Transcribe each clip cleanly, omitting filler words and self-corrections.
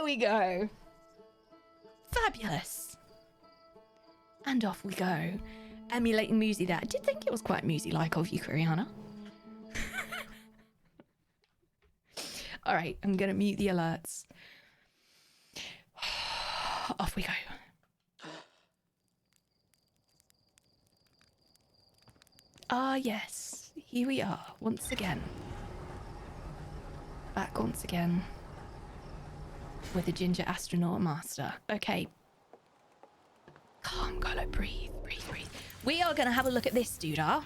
we go. Fabulous. And off we go. Emulating Moozy there. I did think it was quite Moozy-like of you, Kriana. All right, I'm going to mute the alerts. Off we go. Ah, yes. Here we are, once again. Back once again. With the ginger astronaut master. Okay. Calm, Kolo. Breathe, breathe, breathe. We are going to have a look at this, doodah.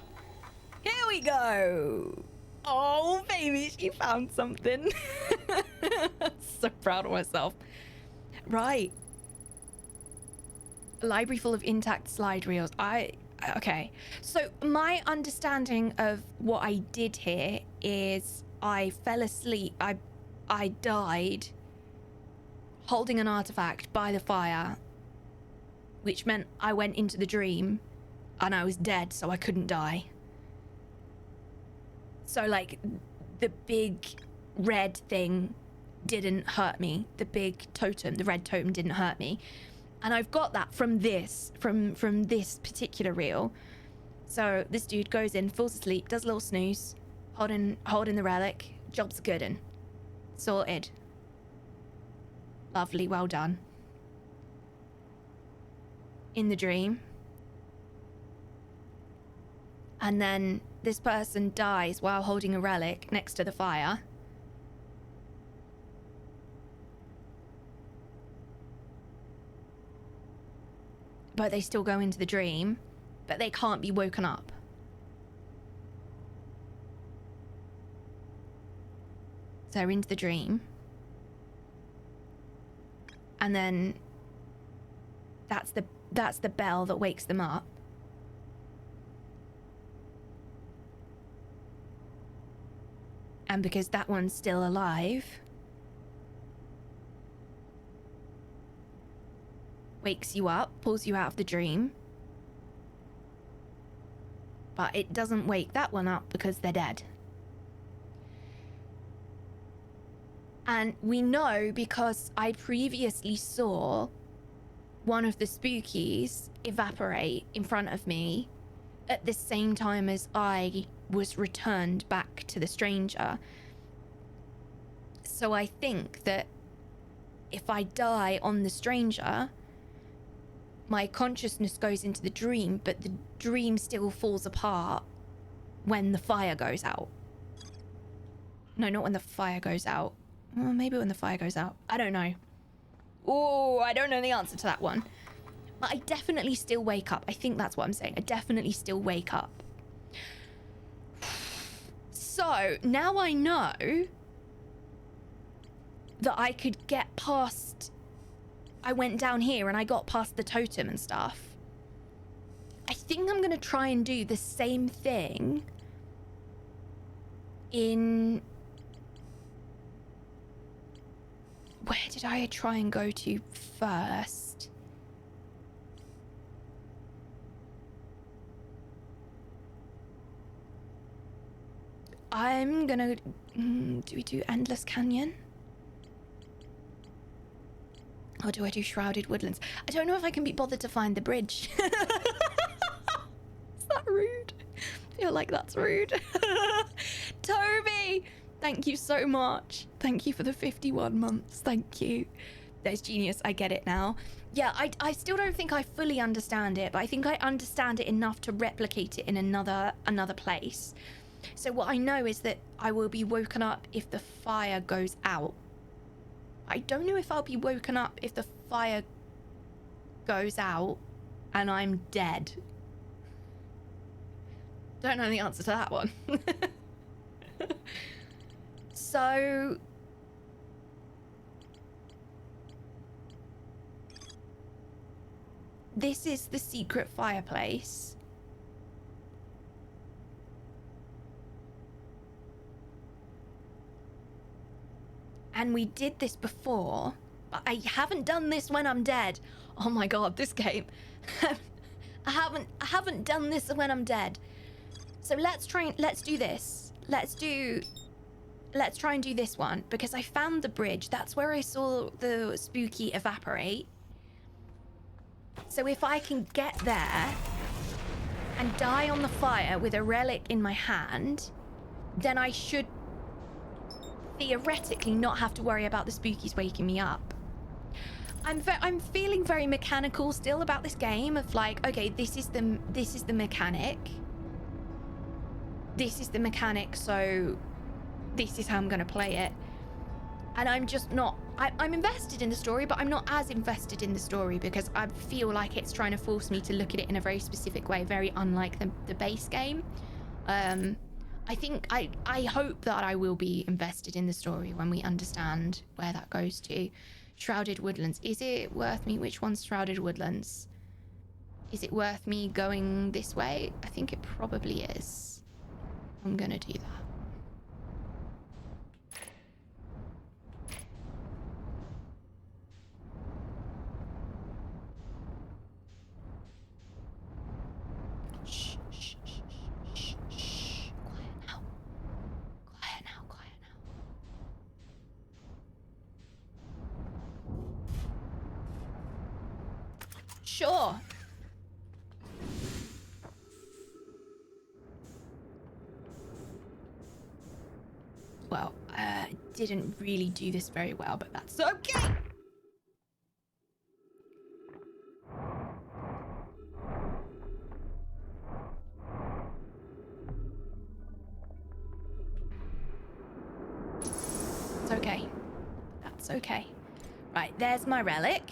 Here we go. Oh, baby, she found something. So proud of myself. Right. A library full of intact slide reels. Okay. So my understanding of what I did here is I fell asleep. I died holding an artifact by the fire, which meant I went into the dream and I was dead, so I couldn't die. So, like, the big red thing didn't hurt me. The big totem, the red totem didn't hurt me. And I've got that from this particular reel. So this dude goes in, falls asleep, does a little snooze, holding the relic. Job's good and sorted. Lovely, well done. In the dream. And then this person dies while holding a relic next to the fire. But they still go into the dream, but they can't be woken up. So they're into the dream. And then that's the bell that wakes them up. And because that one's still alive, wakes you up, pulls you out of the dream. But it doesn't wake that one up because they're dead. And we know because I previously saw one of the spookies evaporate in front of me at the same time as I was returned back to the stranger. So I think that if I die on the stranger, my consciousness goes into the dream, but the dream still falls apart when the fire goes out. No, not when the fire goes out. Well, maybe when the fire goes out. I don't know. Oh, I don't know the answer to that one. But I definitely still wake up. I think that's what I'm saying. I definitely still wake up. So now I know that I could get past... I went down here and I got past the totem and stuff. I think I'm going to try and do the same thing in... Where did I try and go to first? I'm gonna... do we do Endless Canyon? Or do I do Shrouded Woodlands? I don't know if I can be bothered to find the bridge. Is that rude? I feel like that's rude. Toby! Thank you so much. Thank you for the 51 months. Thank you. There's genius. I get it now. Yeah, I still don't think I fully understand it, but I think I understand it enough to replicate it in another place. So what I know is that I will be woken up if the fire goes out. I don't know if I'll be woken up if the fire goes out and I'm dead. Don't know the answer to that one. So... this is the secret fireplace. And we did this before, but I haven't done this when I'm dead. Oh my god, this game. I haven't done this when I'm dead. So let's do this. Let's do let's try and do this one, because I found the bridge. That's where I saw the spooky evaporate. So if I can get there and die on the fire with a relic in my hand, then I should theoretically not have to worry about the spookies waking me up. I'm feeling very mechanical still about this game, of like, okay, this is the mechanic. This is the mechanic, so this is how I'm gonna play it. And I'm just not, I'm invested in the story, but I'm not as invested in the story because I feel like it's trying to force me to look at it in a very specific way, very unlike the base game. I hope that I will be invested in the story when we understand where that goes to. Shrouded Woodlands. Is it worth me? Which one's Shrouded Woodlands? Is it worth me going this way? I think it probably is. I'm gonna do that. Shh, shh, shh, shh, shh, shh. Quiet now. Quiet now, quiet now. Sure. Well, I didn't really do this very well, but that's okay. It's okay. That's okay. Right, there's my relic.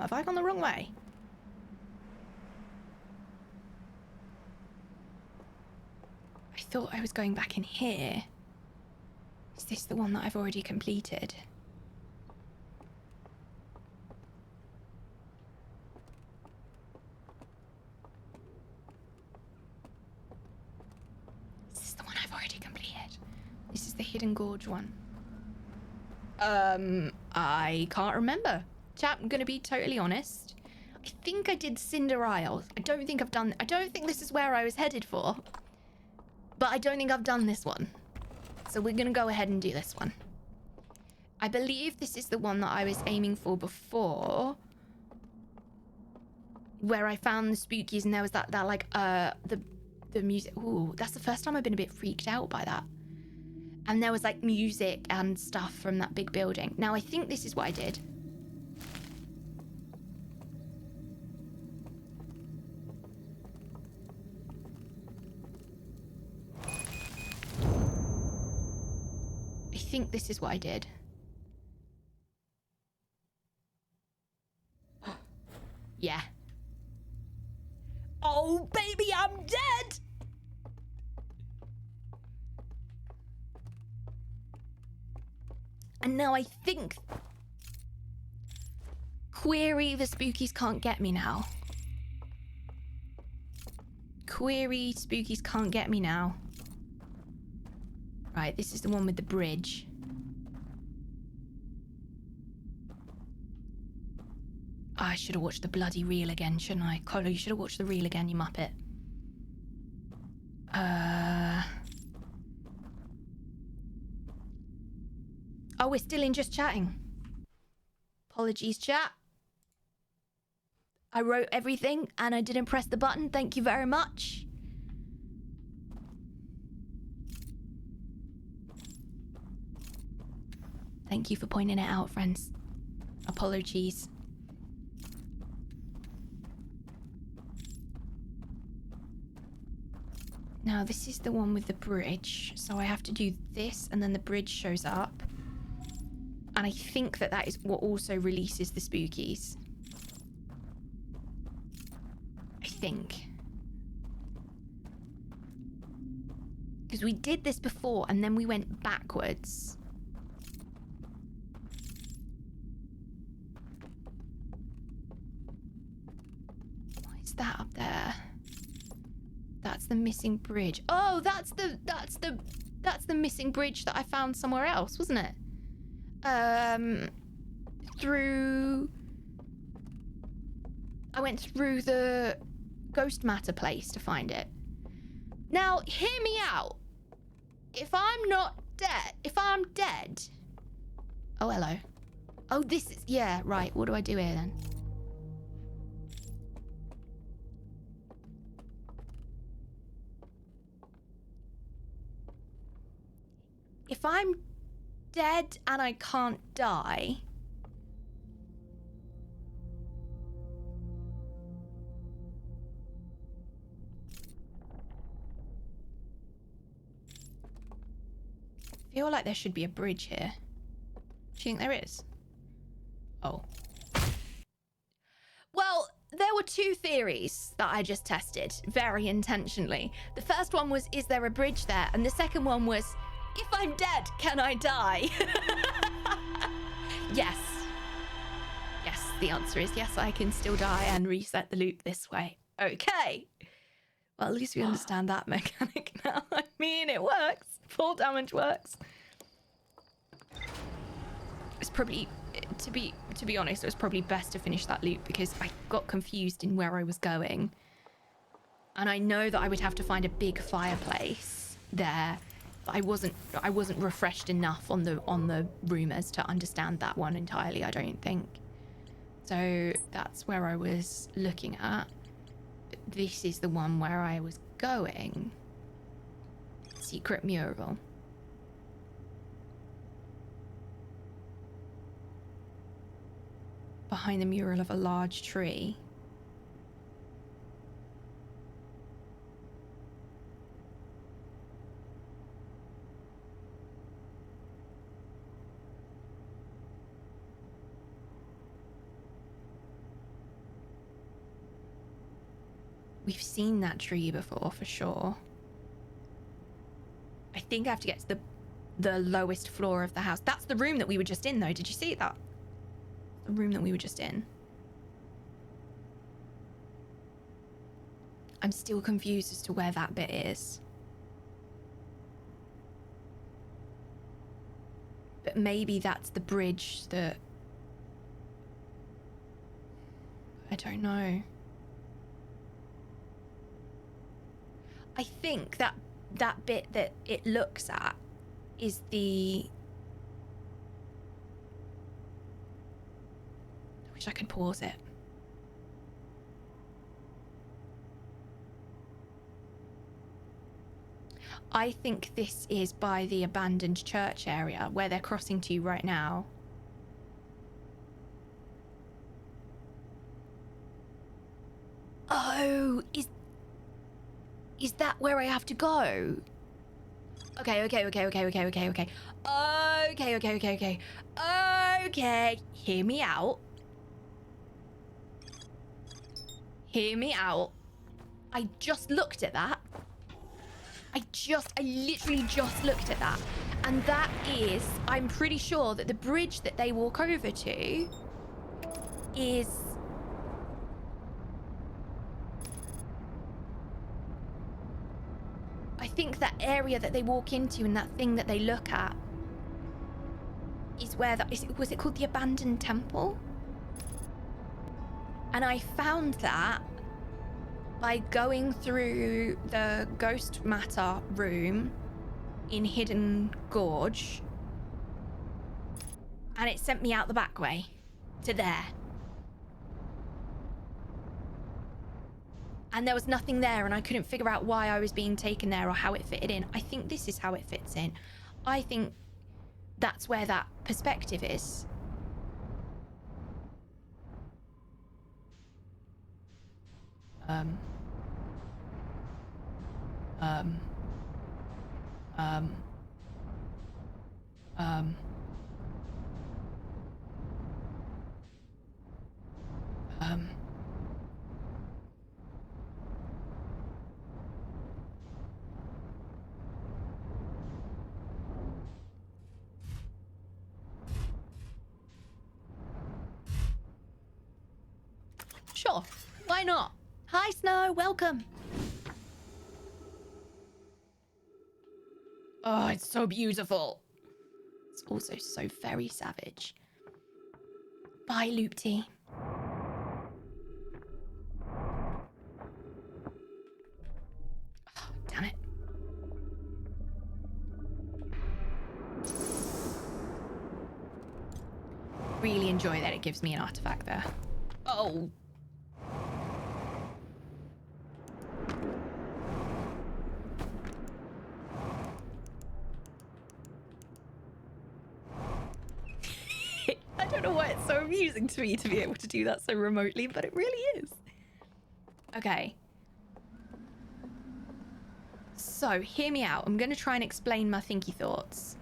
Have I gone the wrong way? I thought I was going back in here. Is this the one that I've already completed? Is this the one I've already completed? This is the Hidden Gorge one. I can't remember. Chat, I'm gonna be totally honest. I think I did Cinder Isle. I don't think this is where I was headed for. But I don't think I've done this one. So we're gonna go ahead and do this one. I believe this is the one that I was aiming for before. Where I found the spookies and there was that like, the music. Ooh, that's the first time I've been a bit freaked out by that. And there was like music and stuff from that big building. Now I think this is what I did. I think this is what I did. Yeah. Oh, baby, I'm dead! And now I think... Query, the spookies can't get me now. Query, spookies can't get me now. Right, this is the one with the bridge. Oh, I should have watched the bloody reel again, shouldn't I? Kolo, you should have watched the reel again, you muppet. Oh, we're still in just chatting. Apologies, chat. I wrote everything and I didn't press the button. Thank you very much. Thank you for pointing it out, friends. Apologies. Now, this is the one with the bridge. So I have to do this and then the bridge shows up. And I think that that is what also releases the spookies. I think. Because we did this before and then we went backwards. What is that up there? the missing bridge. Oh, that's the missing bridge that I found somewhere else, wasn't it? I went through the ghost matter place to find it. Now, hear me out. If I'm dead. Oh, hello. Oh, this is, yeah, right. What do I do here then? If I'm dead and I can't die, I feel like there should be a bridge here. Do you think there is? Oh. Well, there were two theories that I just tested very intentionally. The first one was, is there a bridge there? And the second one was, if I'm dead, can I die? Yes. Yes, the answer is yes, I can still die and reset the loop this way. Okay. Well, at least we understand that mechanic now. I mean, it works. Full damage works. It's probably, to be honest, it was probably best to finish that loop because I got confused in where I was going. And I know that I would have to find a big fireplace there. But I wasn't refreshed enough on the rumors to understand that one entirely, I don't think. So that's where I was looking at. But this is the one where I was going. Secret mural. Behind the mural of a large tree. We've seen that tree before, for sure. I think I have to get to the lowest floor of the house. That's the room that we were just in, though. Did you see that? The room that we were just in. I'm still confused as to where that bit is. But maybe that's the bridge that... I don't know. I think that bit that it looks at is the... I wish I could pause it. I think this is by the abandoned church area where they're crossing to right now. Oh, is that where I have to go? Okay. Okay, hear me out. I just looked at that. I literally just looked at that. And that is, I'm pretty sure that the bridge that they walk over to is... I think that area that they walk into and that thing that they look at is where that is. Was it called the abandoned temple? And I found that by going through the ghost matter room in Hidden Gorge, and it sent me out the back way to there. And there was nothing there, and I couldn't figure out why I was being taken there or how it fitted in. I think this is how it fits in. I think that's where that perspective is. Sure, why not? Hi, Snow, welcome. Oh, it's so beautiful. It's also so very savage. Bye, Loopty. Oh, damn it. Really enjoy that it gives me an artifact there. Oh. I don't know why it's so amusing to me to be able to do that so remotely, but it really is. Okay. So, hear me out. I'm going to try and explain my thinky thoughts.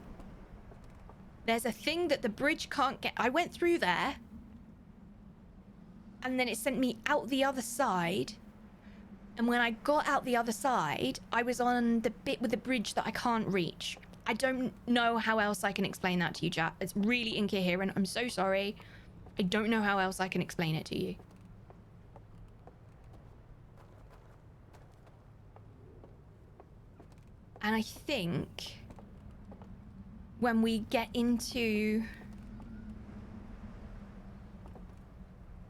There's a thing that the bridge can't get. I went through there, and then it sent me out the other side. And when I got out the other side, I was on the bit with the bridge that I can't reach. I don't know how else I can explain that to you, chat. It's really incoherent. I'm so sorry. I don't know how else I can explain it to you. And I think when we get into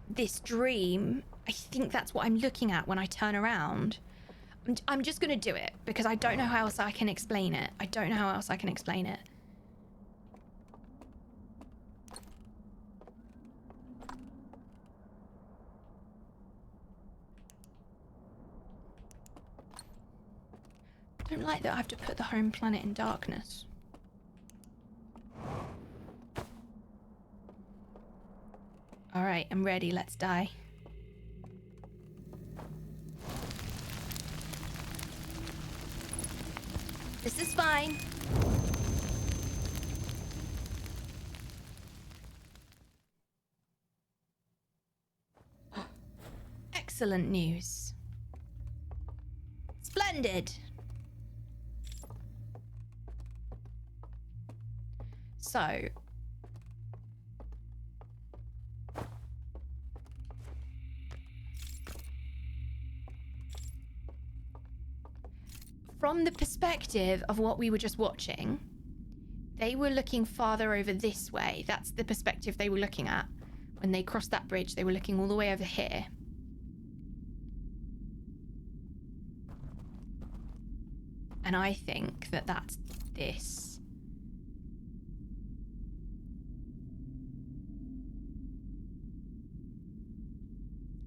this dream, I think that's what I'm looking at when I turn around. I'm just going to do it because I don't know how else I can explain it. I don't know how else I can explain it. I don't like that I have to put the home planet in darkness. All right, I'm ready. Let's die. This is fine. Excellent news. Splendid. So, from the perspective of what we were just watching, they were looking farther over this way. That's the perspective they were looking at. When they crossed that bridge, they were looking all the way over here. And I think that that's this.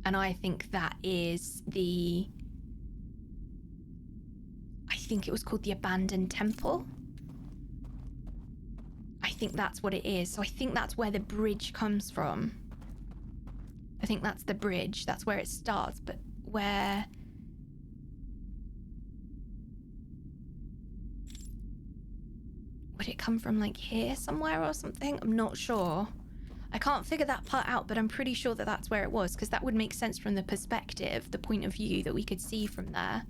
And I think that is the... I think it was called the Abandoned Temple. I think that's what it is. So I think that's where the bridge comes from. I think that's the bridge. That's where it starts. But where... Would it come from like here somewhere or something? I'm not sure. I can't figure that part out, but I'm pretty sure that that's where it was, because that would make sense from the perspective, the point of view that we could see from there.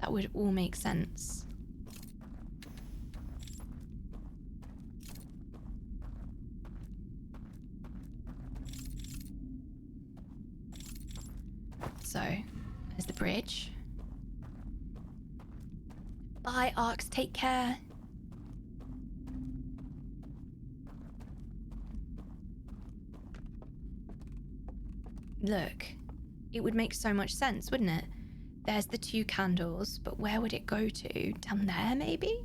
That would all make sense. So, there's the bridge. Bye, Arcs. Take care. Look, it would make so much sense, wouldn't it? There's the two candles, but where would it go to? Down there, maybe?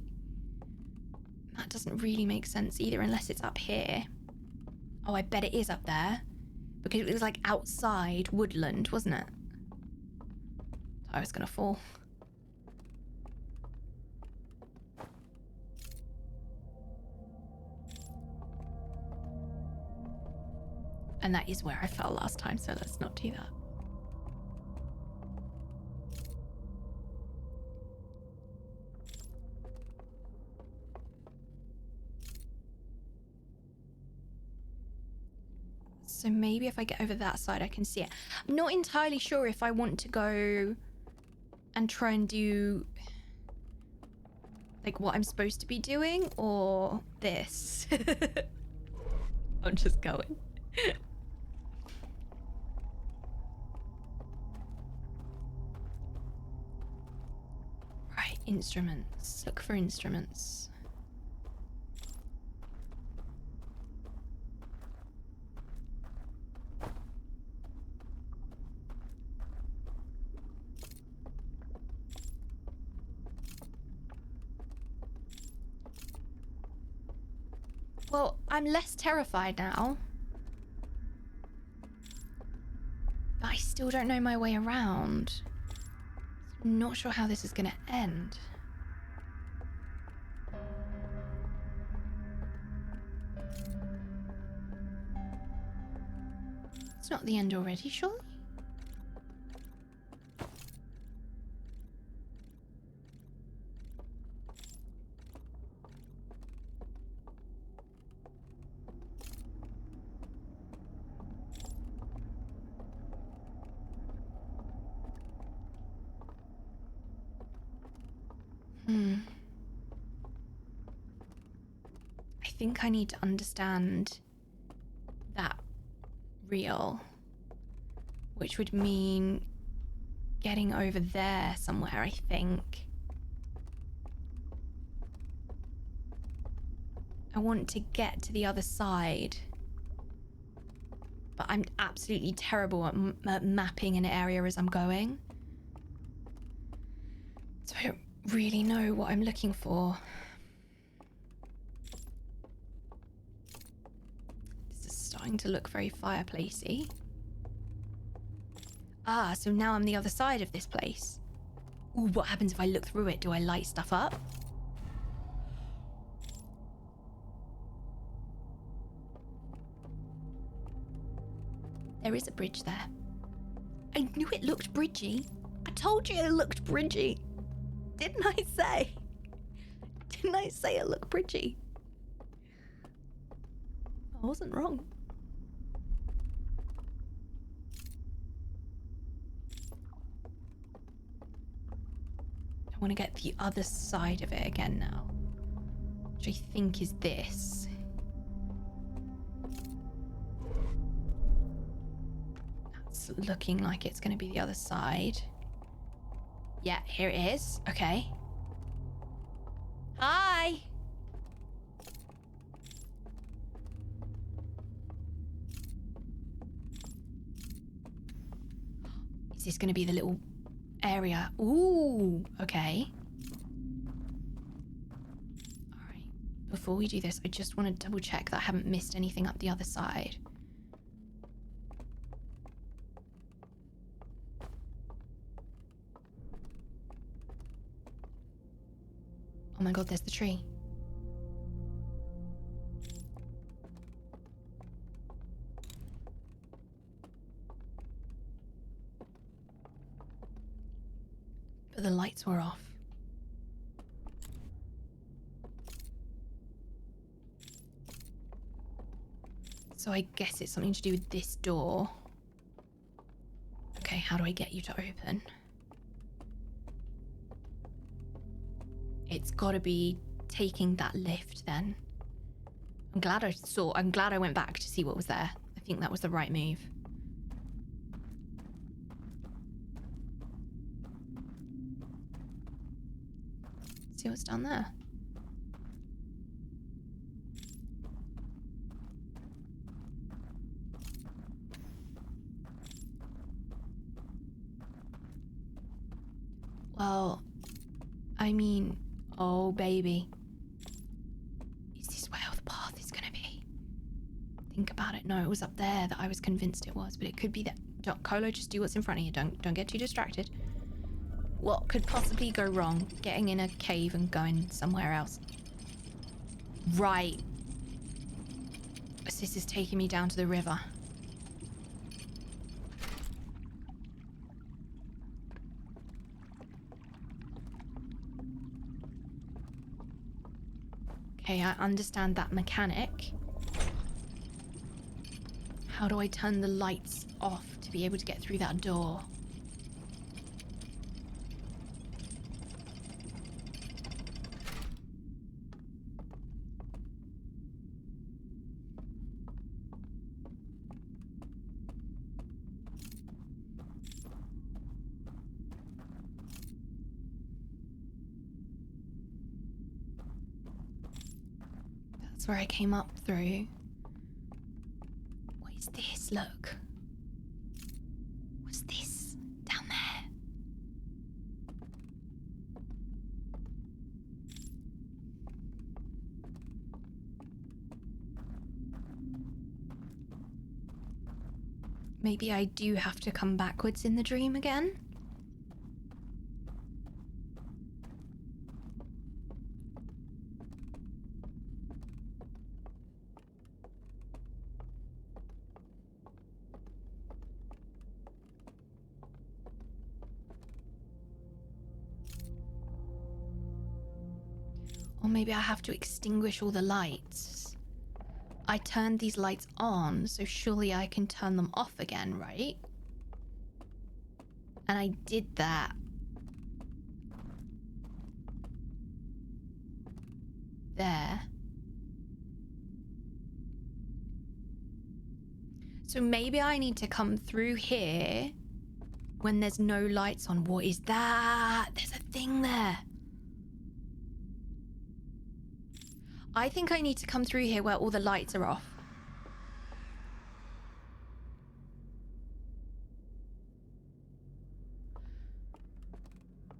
That doesn't really make sense either, unless it's up here. Oh, I bet it is up there. Because it was like outside woodland, wasn't it? I was gonna fall. And that is where I fell last time, so let's not do that. So maybe if I get over that side, I can see it. I'm not entirely sure if I want to go and try and do like what I'm supposed to be doing or this. I'm just going. Right. Instruments. Look for instruments. Well, I'm less terrified now. But I still don't know my way around. I'm not sure how this is going to end. It's not the end already, surely? I think I need to understand that reel, which would mean getting over there somewhere, I think. I want to get to the other side, but I'm absolutely terrible at mapping an area as I'm going. So I don't really know what I'm looking for. This is starting to look very fireplacey. Ah, so now I'm the other side of this place. Ooh, what happens if I look through it? Do I light stuff up? There is a bridge there. I knew it looked bridgy. I told you it looked bridgy. Didn't I say? Didn't I say it looked bridgy? I wasn't wrong. I want to get the other side of it again now, which I think is this. That's looking like it's going to be the other side. Yeah, here it is. Okay. Hi. Is this going to be the little area? Ooh, okay. All right. Before we do this, I just want to double check that I haven't missed anything up the other side. Oh my god, there's the tree. But the lights were off. So I guess it's something to do with this door. Okay, how do I get you to open? It's gotta be taking that lift then. I'm glad I went back to see what was there. I think that was the right move. See what's down there. Well, I mean, oh baby. Is this where the path is gonna be? Think about it. No, it was up there that I was convinced it was, but it could be that. Kolo, just do what's in front of you. Don't get too distracted. What could possibly go wrong? Getting in a cave and going somewhere else. Right. This is taking me down to the river. Okay, I understand that mechanic. How do I turn the lights off to be able to get through that door? That's where I came up through. What is this? Look. What's this? Down there. Maybe I do have to come backwards in the dream again? Or maybe I have to extinguish all the lights. I turned these lights on, so surely I can turn them off again, right? And I did that. There. So maybe I need to come through here when there's no lights on. What is that? There's a thing there. I think I need to come through here where all the lights are off.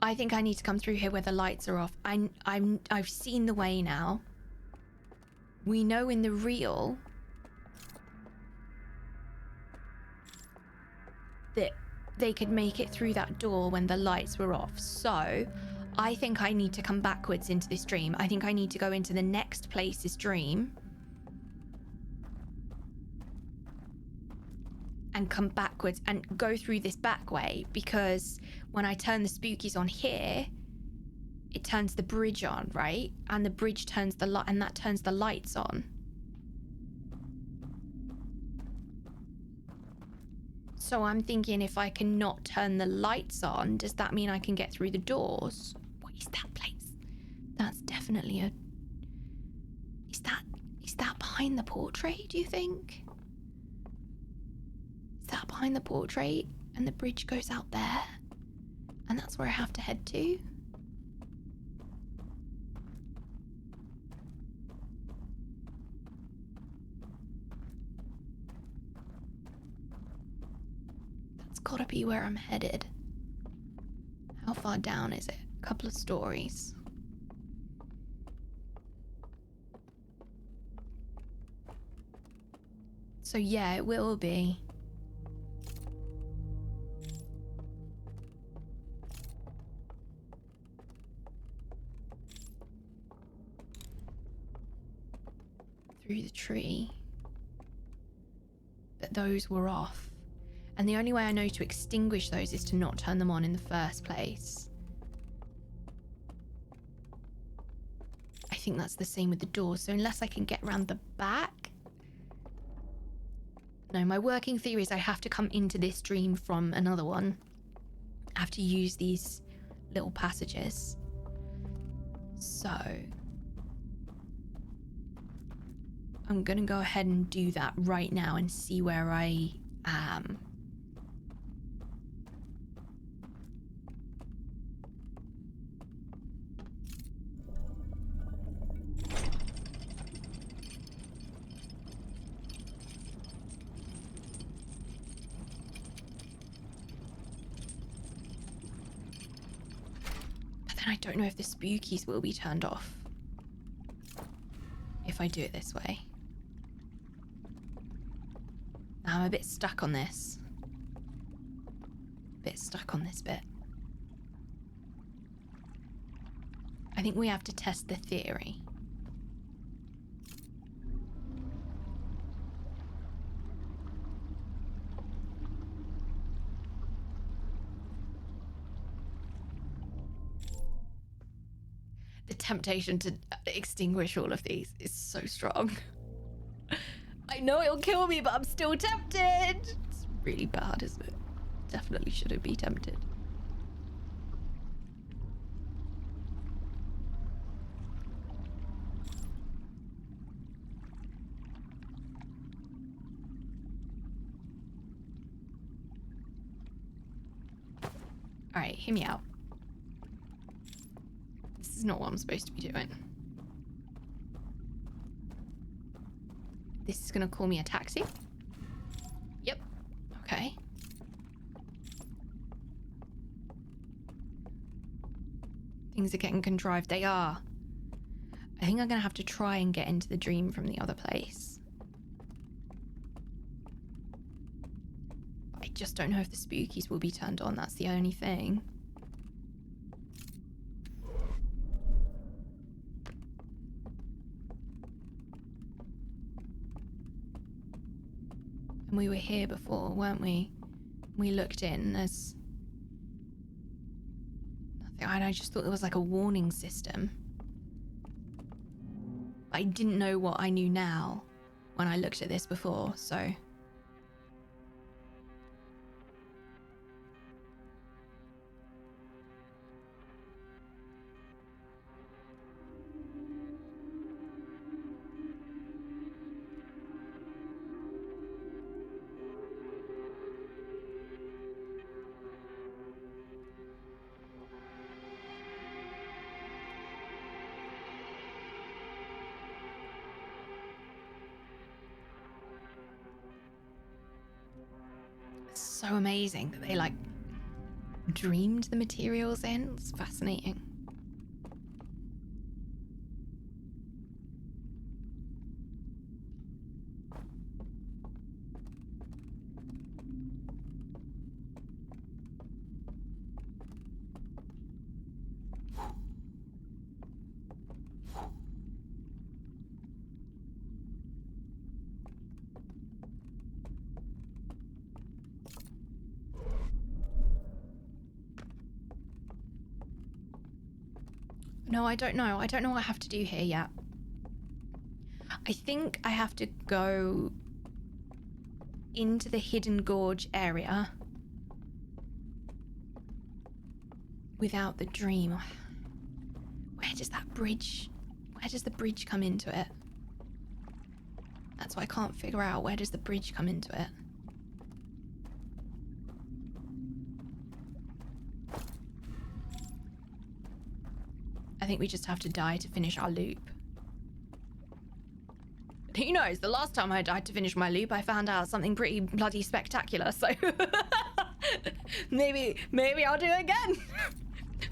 I think I need to come through here where the lights are off. I've seen the way now. We know in the real that they could make it through that door when the lights were off. So I think I need to come backwards into this dream. I think I need to go into the next place's dream and come backwards and go through this back way, because when I turn the spookies on here, it turns the bridge on, right? And the bridge turns the light, and that turns the lights on. So I'm thinking, if I cannot turn the lights on, does that mean I can get through the doors? What is that place? That's definitely a... Is that behind the portrait, do you think? Is that behind the portrait? And the bridge goes out there? And that's where I have to head to? That's gotta be where I'm headed. How far down is it? A couple of stories. So yeah, it will be. Through the tree. But those were off. And the only way I know to extinguish those is to not turn them on in the first place. I think that's the same with the doors. So unless I can get around the back... No, my working theory is I have to come into this dream from another one. I have to use these little passages. So... I'm gonna go ahead and do that right now and see where I am. But then I don't know if the spookies will be turned off if I do it this way. I'm a bit stuck on this. Bit stuck on this bit. I think we have to test the theory. The temptation to extinguish all of these is so strong. I know it'll kill me, but I'm still tempted. It's really bad, isn't it? Definitely shouldn't be tempted. All right, hear me out. This is not what I'm supposed to be doing. This is gonna call me a taxi. Yep. Okay. Things are getting contrived. They are. I think I'm gonna have to try and get into the dream from the other place. I just don't know if the spookies will be turned on. That's the only thing. And we were here before, weren't we? We looked in. There's nothing. I just thought there was like a warning system. I didn't know what I knew now when I looked at this before, so... so amazing that they like dreamed the materials in. It's fascinating. No, I don't know. I don't know what I have to do here yet. I think I have to go into the Hidden Gorge area without the dream. Where does that bridge... Where does the bridge come into it? That's what I can't figure out. Where does the bridge come into it? I think we just have to die to finish our loop. Who knows? The last time I died to finish my loop, I found out something pretty bloody spectacular, so... maybe I'll do it again.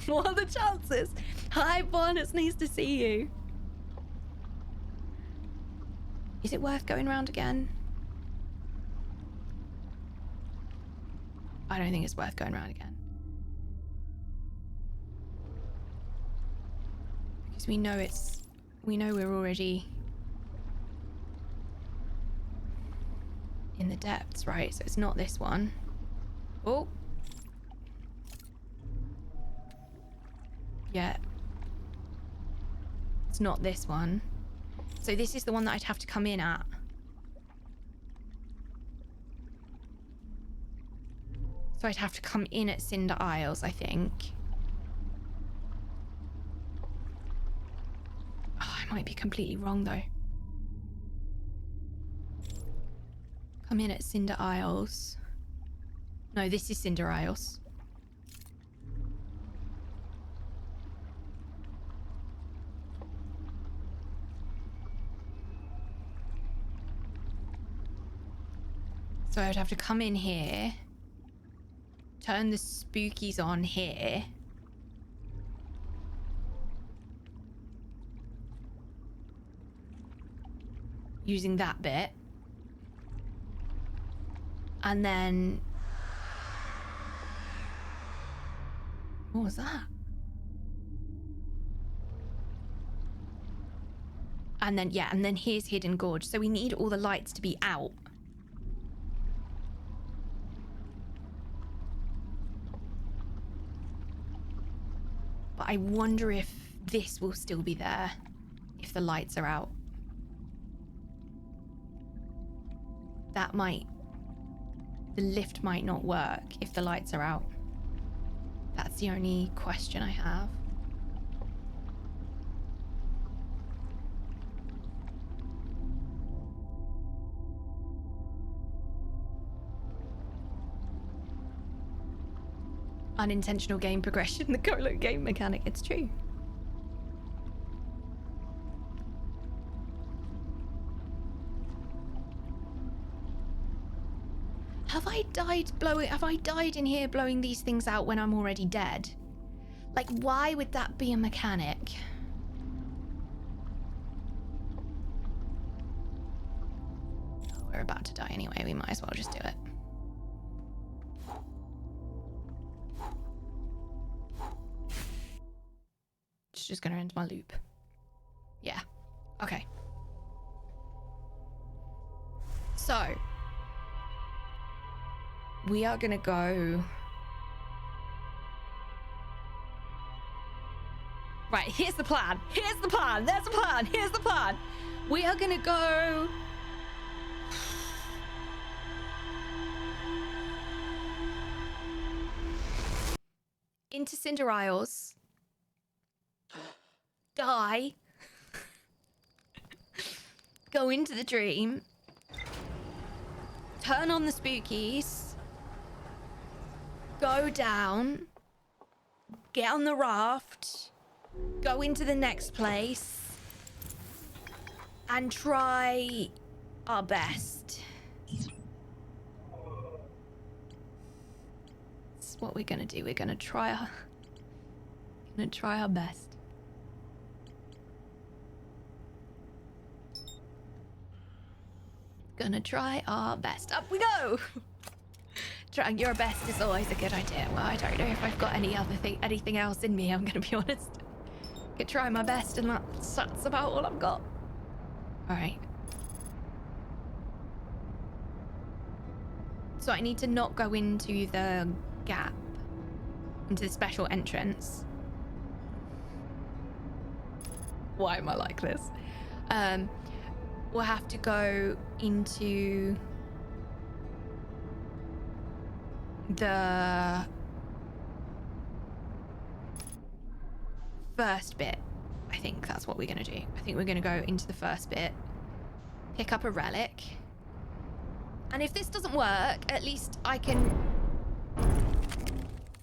What are the chances? Hi, Bon, it's nice to see you. Is it worth going around again? I don't think it's worth going around again. Because we know we're already in the depths, right? So it's not this one. Oh. Yeah. It's not this one. So this is the one that I'd have to come in at. So I'd have to come in at Cinder Isles, I think. Oh, I might be completely wrong, though. Come in at Cinder Isles. No, this is Cinder Isles. So I would have to come in here, turn the spookies on here, using that bit, and then what was that? And then yeah, and then here's Hidden Gorge. So we need all the lights to be out. But I wonder if this will still be there if the lights are out. The lift might not work if the lights are out. That's the only question I have. Unintentional game progression, the Kolo game mechanic, it's true. Have I died in here blowing these things out when I'm already dead? Like, why would that be a mechanic? We're about to die anyway, we might as well just do it. It's just gonna end my loop. Yeah. Okay. So, we are gonna go... Right, here's the plan. Here's the plan. There's the plan. Here's the plan. We are gonna go... into Cinder Isles. Die. Go into the dream. Turn on the spookies. Go down. Get on the raft. Go into the next place. And try our best. That's what we're gonna do. We're gonna try our best. Gonna try our best. Up we go! Trying your best is always a good idea. Well, I don't know if I've got anything else in me, I'm gonna be honest. I could try my best and that's about all I've got. Alright. So I need to not go into the gap. Into the special entrance. Why am I like this? We'll have to go into the first bit. I think that's what we're gonna do. I think we're gonna go into the first bit, pick up a relic, and if this doesn't work, at least I can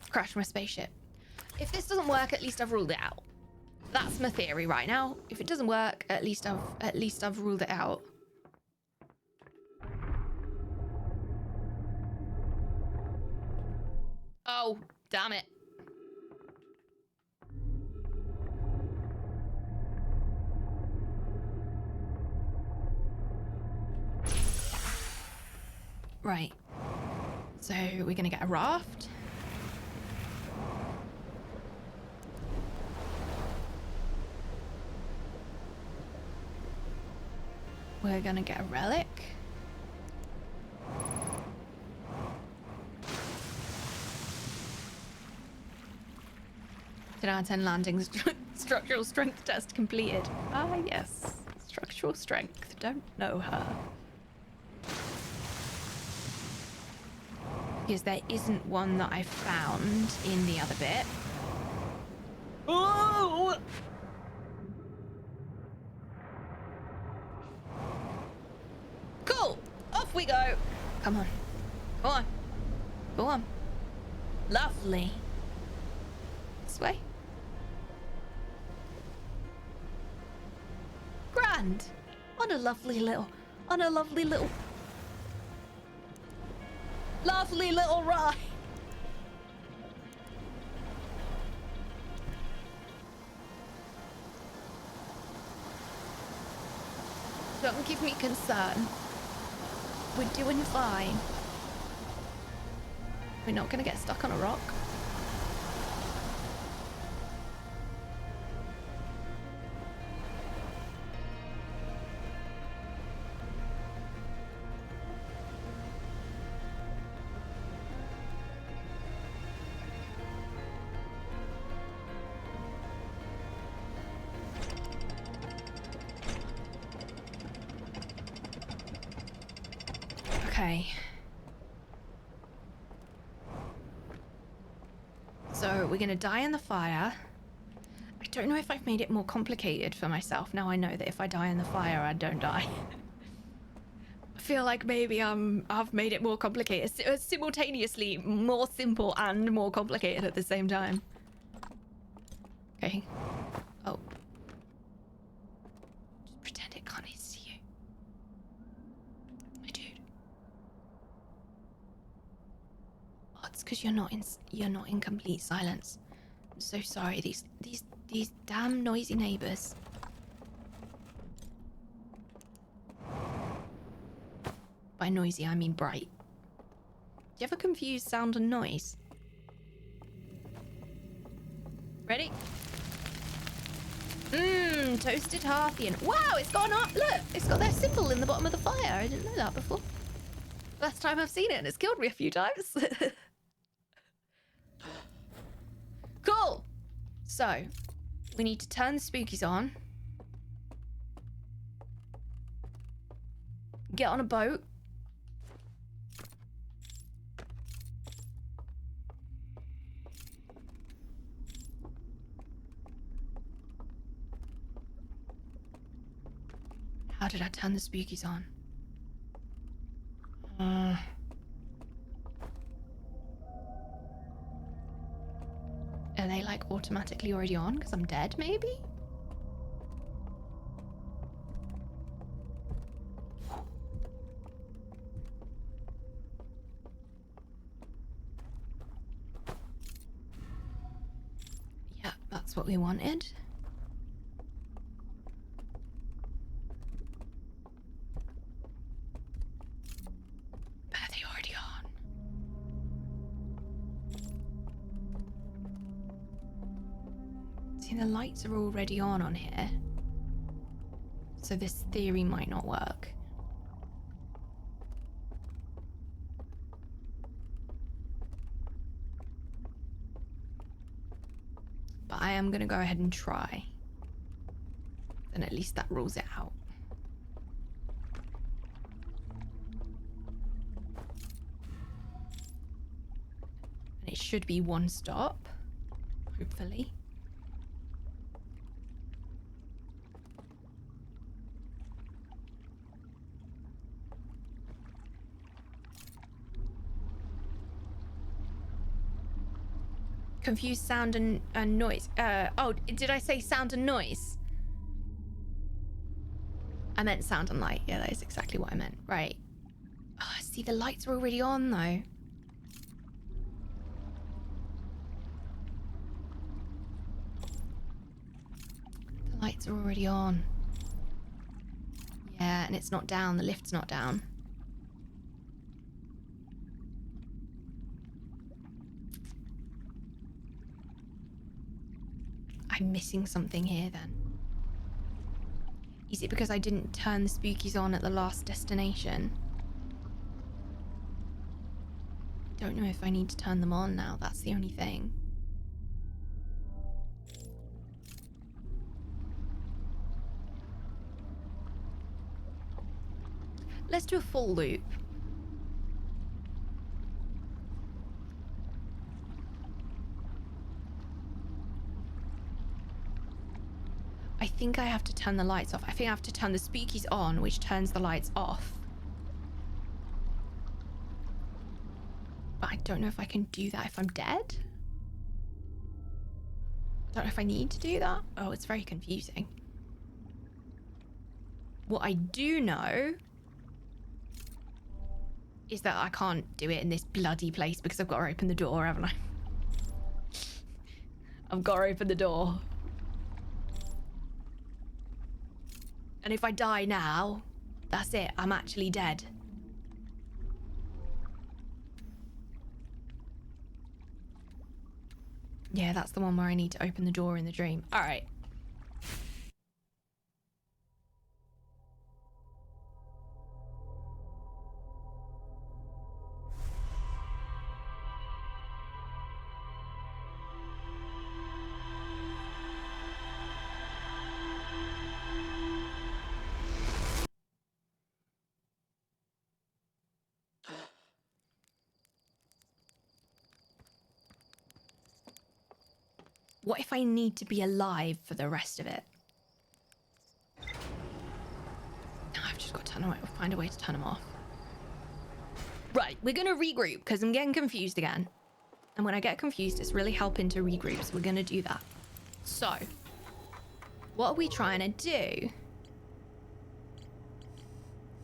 crash my spaceship. If this doesn't work, at least I've ruled it out. That's my theory right now. If it doesn't work, at least I've ruled it out. Oh, damn it. Right. So we're gonna get a raft. We're gonna get a relic. 10 out of 10 landings. Structural strength test completed. Ah, yes. Structural strength. Don't know her. Because there isn't one that I found in the other bit. Oh! Cool! Off we go! Come on. Go on. Go on. Lovely. This way. Grand. On a lovely little ride. Don't give me concern. We're doing fine. We're not gonna get stuck on a rock. Okay. So we're gonna die in the fire. I don't know if I've made it more complicated for myself. Now I know that if I die in the fire, I don't die. I feel like maybe I've made it more complicated. Simultaneously more simple and more complicated at the same time. Okay. Oh. Just pretend it can't see you. My dude. because you're not in complete silence. I'm so sorry. These damn noisy neighbors. By noisy, I mean bright. Do you ever confuse sound and noise? Ready? Toasted Harthian. Wow, it's gone up. Look, it's got their symbol in the bottom of the fire. I didn't know that before. First time I've seen it, and it's killed me a few times. Cool. So, we need to turn the spookies on. Get on a boat. How did I turn the spookies on? Are they like automatically already on because I'm dead, maybe? Yeah, that's what we wanted. But are they already on? See, the lights are already on here. So this theory might not work. But I am going to go ahead and try. Then at least that rules it out. And it should be one stop, hopefully. Confused sound and noise. Oh, did I say sound and noise? I meant sound and light. Yeah, that is exactly what I meant. Right. Oh, see, the lights are already on, though. The lights are already on. Yeah, and it's not down. The lift's not down. I'm missing something here, then. Is it because I didn't turn the spookies on at the last destination? I don't know if I need to turn them on now. That's the only thing. Let's do a full loop. I think I have to turn the lights off. I think I have to turn the spookies on, which turns the lights off. But I don't know if I can do that if I'm dead. I don't know if I need to do that. Oh, it's very confusing. What I do know is that I can't do it in this bloody place because I've got to open the door, haven't I? I've got to open the door. And if I die now, that's it. I'm actually dead. Yeah, that's the one where I need to open the door in the dream. All right. What if I need to be alive for the rest of it? No, I've just got to find a way to turn them off. Right, we're going to regroup because I'm getting confused again. And when I get confused, it's really helping to regroup. So we're going to do that. So, what are we trying to do?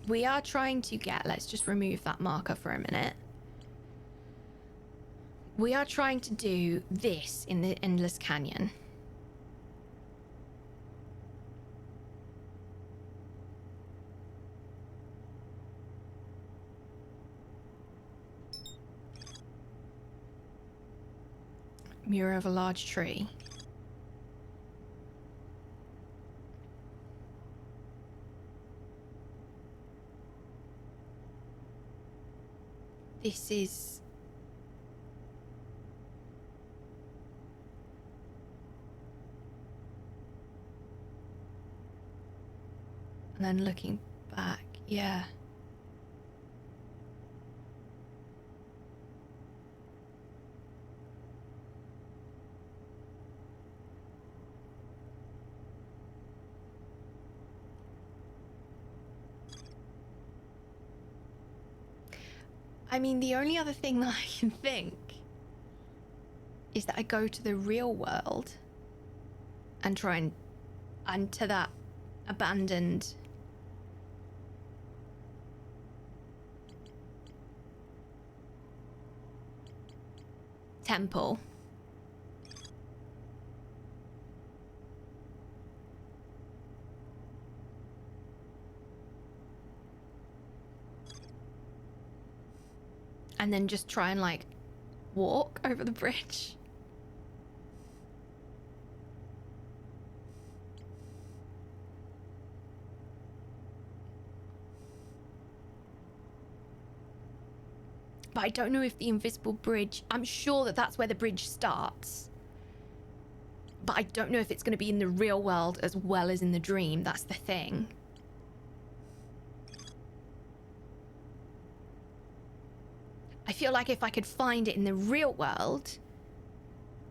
We are trying to get... Let's just remove that marker for a minute. We are trying to do this in the Endless Canyon. Mirror of a large tree. This is... And then looking back, yeah. I mean, the only other thing that I can think is that I go to the real world and try and to that abandoned temple. And then just try and like walk over the bridge. But I don't know if the invisible bridge... I'm sure that that's where the bridge starts. But I don't know if it's going to be in the real world as well as in the dream. That's the thing. I feel like if I could find it in the real world,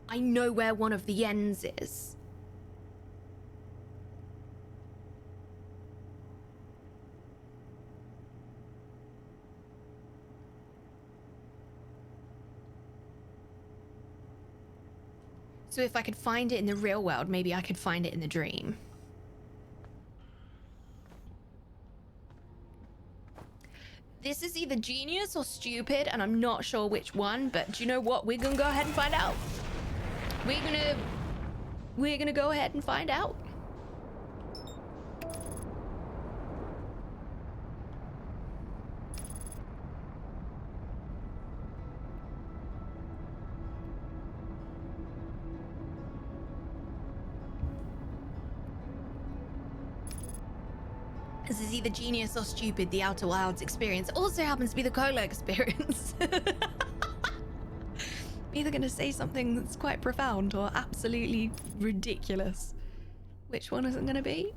I know where one of the ends is. So if I could find it in the real world, maybe I could find it in the dream. This is either genius or stupid, and I'm not sure which one, but do you know what? We're gonna go ahead and find out. We're gonna go ahead and find out. This is either genius or stupid. The Outer Wilds experience also happens to be the Kolo experience. I'm either going to say something that's quite profound or absolutely ridiculous. Which one is it going to be?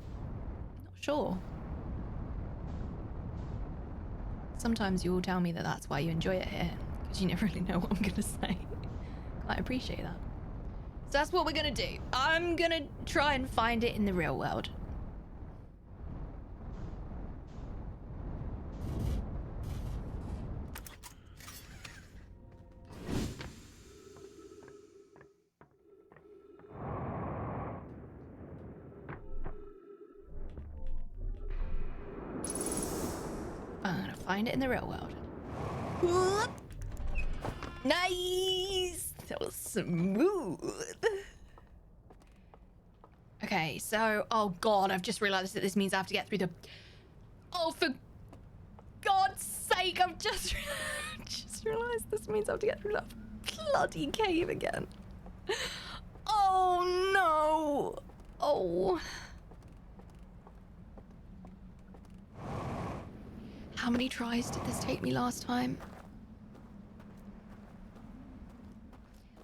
Not sure. Sometimes you will tell me that that's why you enjoy it here, because you never really know what I'm going to say. I appreciate that. So that's what we're going to do. I'm going to try and find it in the real world. I'm gonna find it in the real world. Nice! That was smooth. Okay, so... Oh god, I've just realised that this means I have to get through the... Oh, for God's sake, I've just realised this means I have to get through that bloody cave again. Oh no! Oh... How many tries did this take me last time?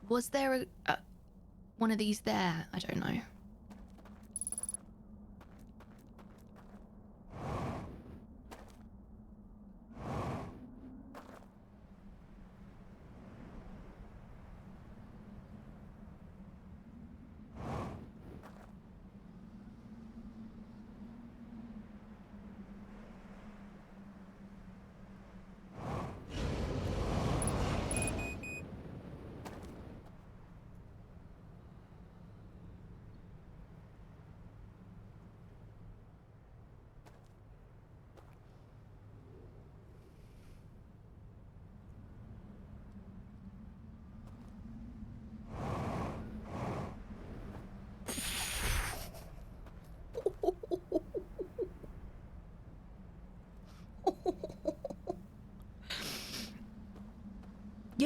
Was there a one of these there? I don't know.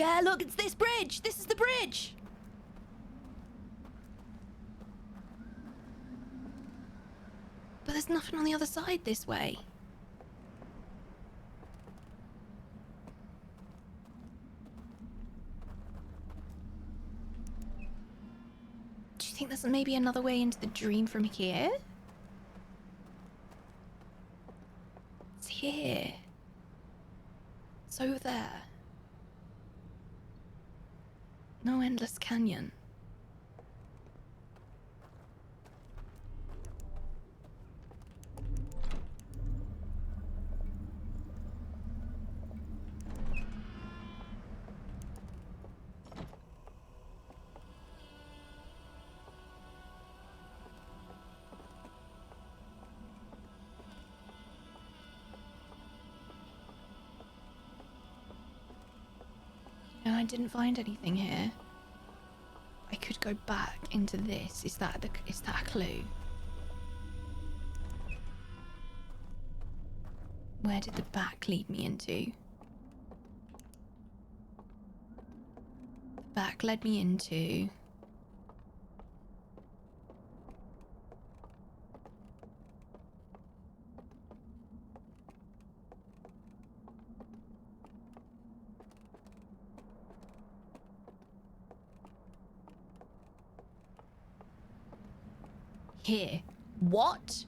Yeah, look, it's this bridge. This is the bridge. But there's nothing on the other side this way. Do you think there's maybe another way into the dream from here? It's here. It's over there. No endless canyon. No, I didn't find anything here. I could go back into this. Is that a clue? Where did the back lead me into? The back led me into... Here. What?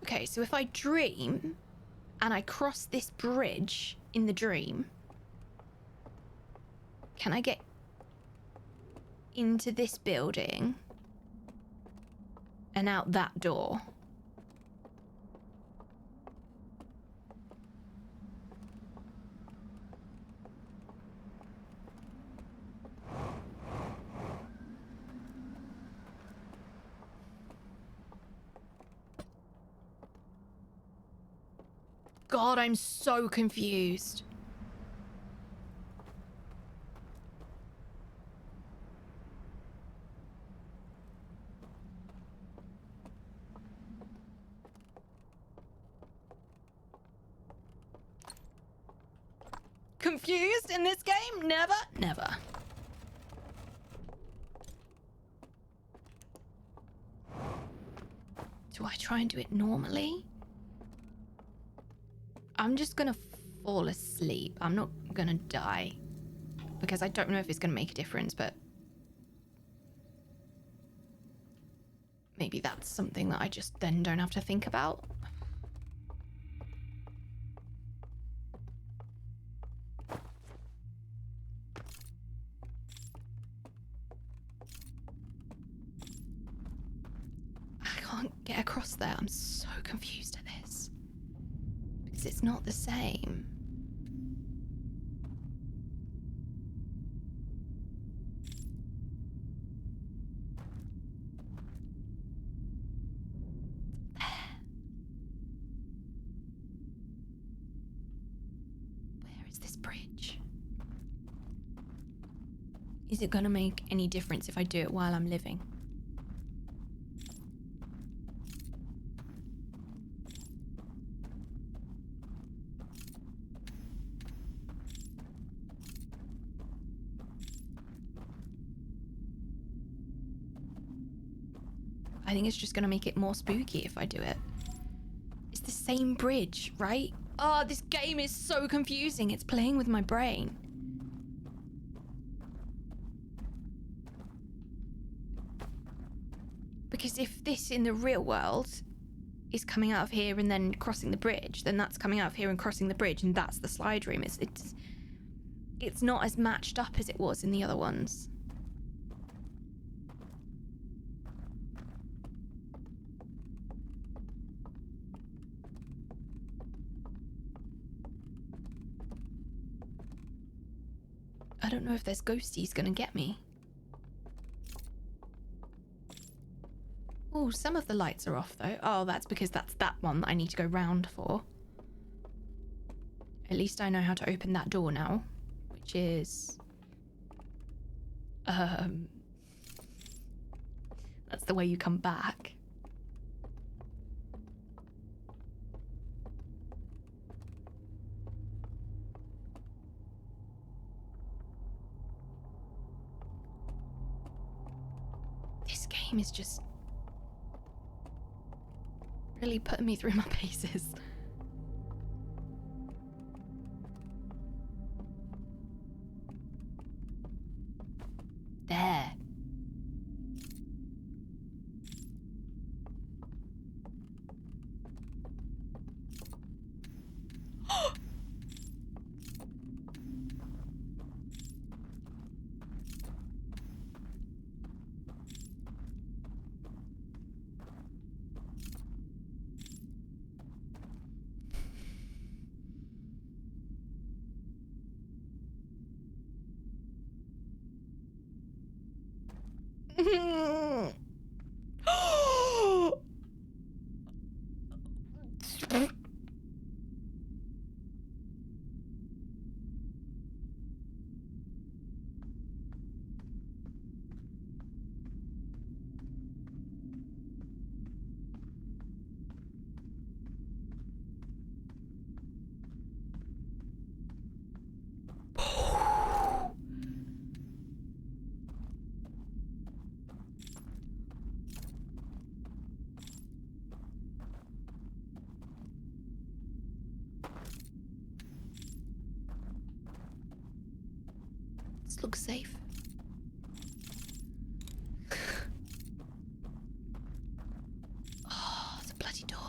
Okay, so if I dream and I cross this bridge in the dream, can I get into this building and out that door? God, I'm so confused. Confused in this game? Never, never. Do I try and do it normally? I'm just gonna fall asleep. I'm not gonna die. Because I don't know if it's gonna make a difference, but... maybe that's something that I just then don't have to think about. I can't get across there. I'm so confused at this. Because it's not the same. Where is this bridge? Is it going to make any difference if I do it while I'm living? I think it's just going to make it more spooky if I do it. It's the same bridge, right? Oh, this game is so confusing. It's playing with my brain. Because if this in the real world is coming out of here and then crossing the bridge, then that's coming out of here and crossing the bridge, and that's the slide room. It's not as matched up as it was in the other ones. I don't know if there's ghosties gonna get me. Oh, some of the lights are off though. Oh, that's because that's that one that I need to go round for. At least I know how to open that door now, which is... That's the way you come back. This game is just really putting me through my paces. There. This looks safe. Oh, it's a bloody door.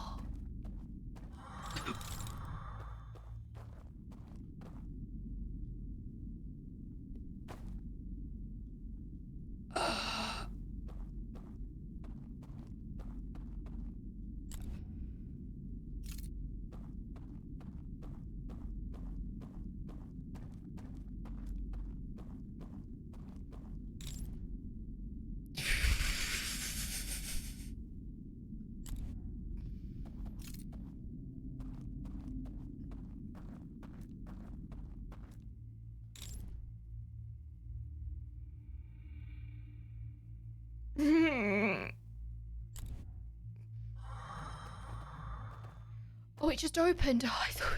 Oh, it just opened. Oh, I thought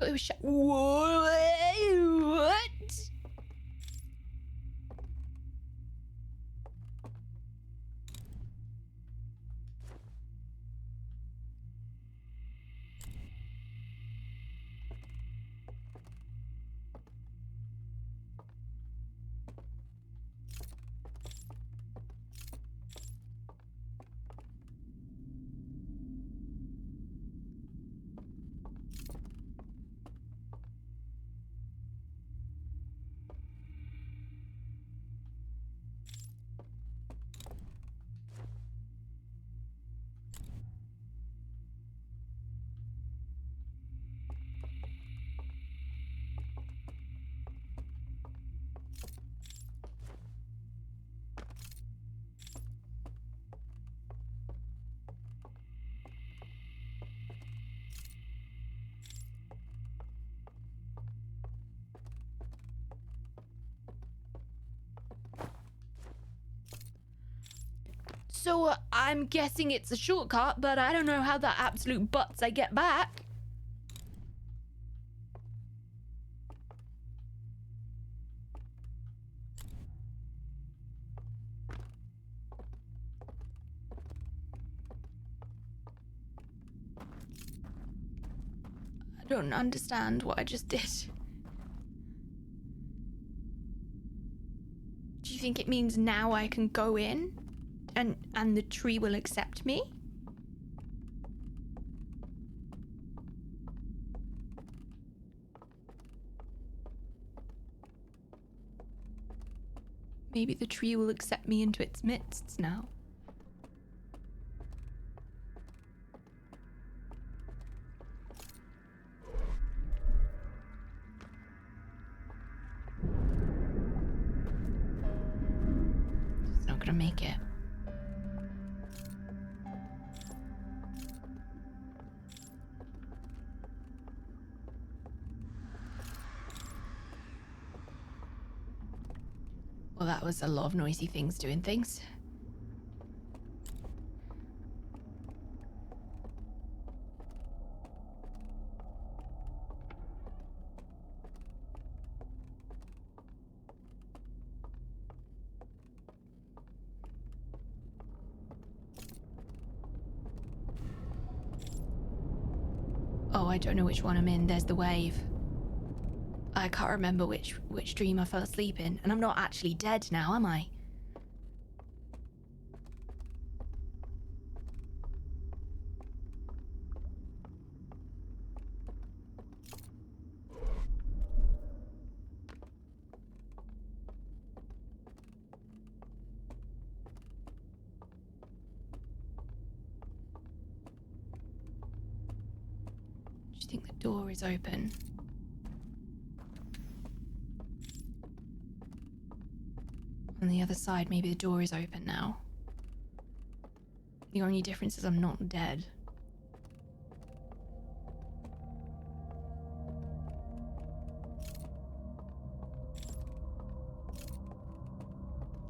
it was shut. What? So I'm guessing it's a shortcut, but I don't know how the absolute butts I get back. I don't understand what I just did. Do you think it means now I can go in and the tree will accept me? Maybe the tree will accept me into its midst now. It's not gonna make it. Well, that was a lot of noisy things doing things. I don't know which one I'm in. There's the wave. I can't remember which dream I fell asleep in. And I'm not actually dead now, am I? Do you think the door is open? On the other side, maybe the door is open now. The only difference is I'm not dead.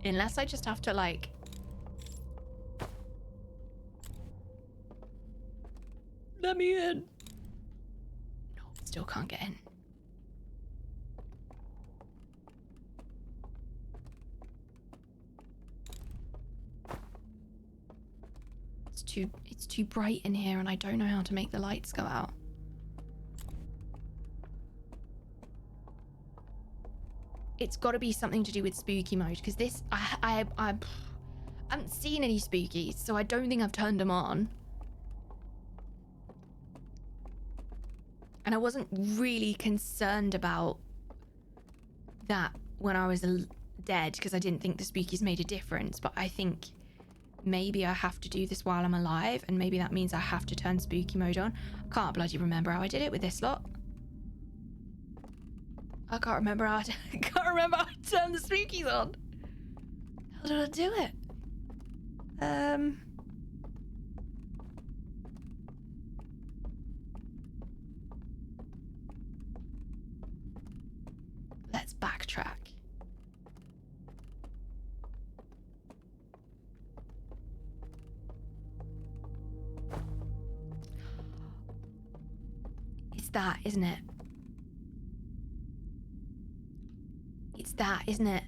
Unless I just have to, like... Let me in. No, still can't get in. It's too bright in here and I don't know how to make the lights go out. It's got to be something to do with spooky mode, because this I haven't seen any spookies, so I don't think I've turned them on. And I wasn't really concerned about that when I was dead, because I didn't think the spookies made a difference. But I think maybe I have to do this while I'm alive, and maybe that means I have to turn spooky mode on. I can't bloody remember how I did it with this lot. I can't remember how to turn the spookies on. How did I do it? Let's backtrack. It's that, isn't it? It's that, isn't it?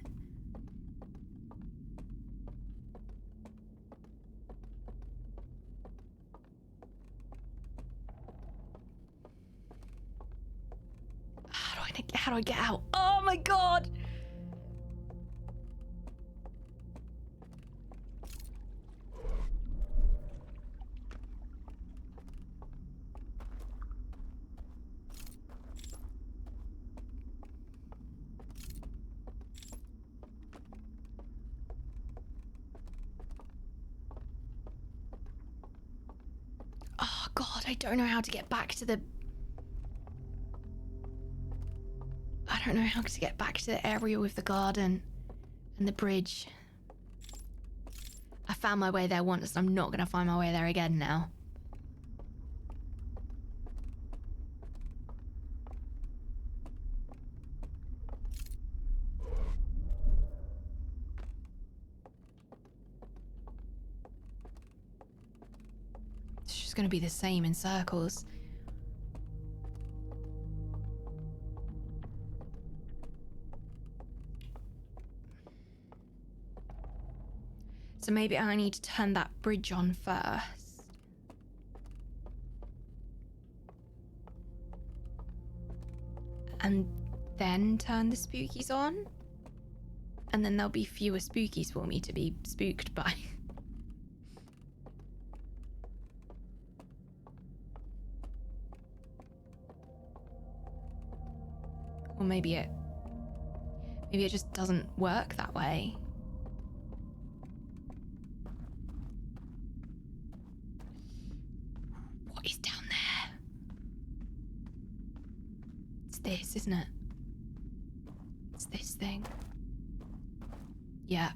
How do I get out? Oh my god! Oh god, I don't know how to get back to the... I don't know how to get back to the area with the garden and the bridge. I found my way there once, and I'm not gonna find my way there again now. It's just gonna be the same in circles. So maybe I need to turn that bridge on first. And then turn the spookies on? And then there'll be fewer spookies for me to be spooked by. Or maybe it just doesn't work that way. What is down there? It's this, isn't it? It's this thing. Yeah.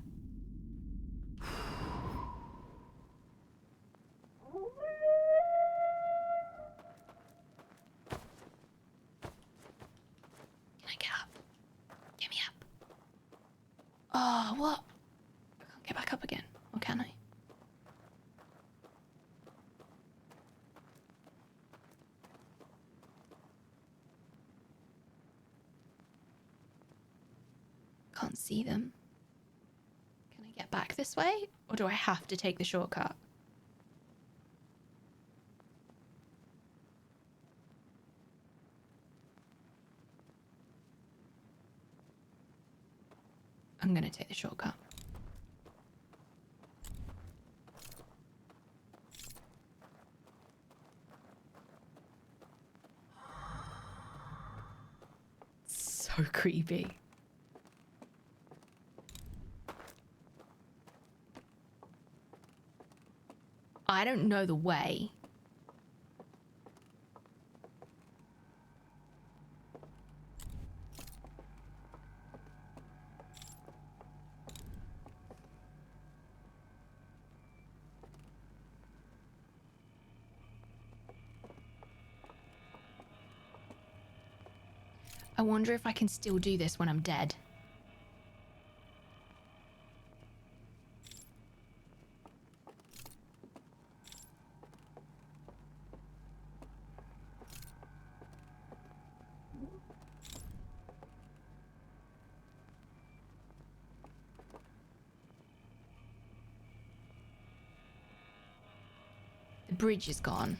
Can I get up? Get me up. Oh, what? I can't get back up again. Or can I? Can't see them. Can I get back this way? Or do I have to take the shortcut? I'm gonna take the shortcut. So creepy. I don't know the way. I wonder if I can still do this when I'm dead. The bridge is gone.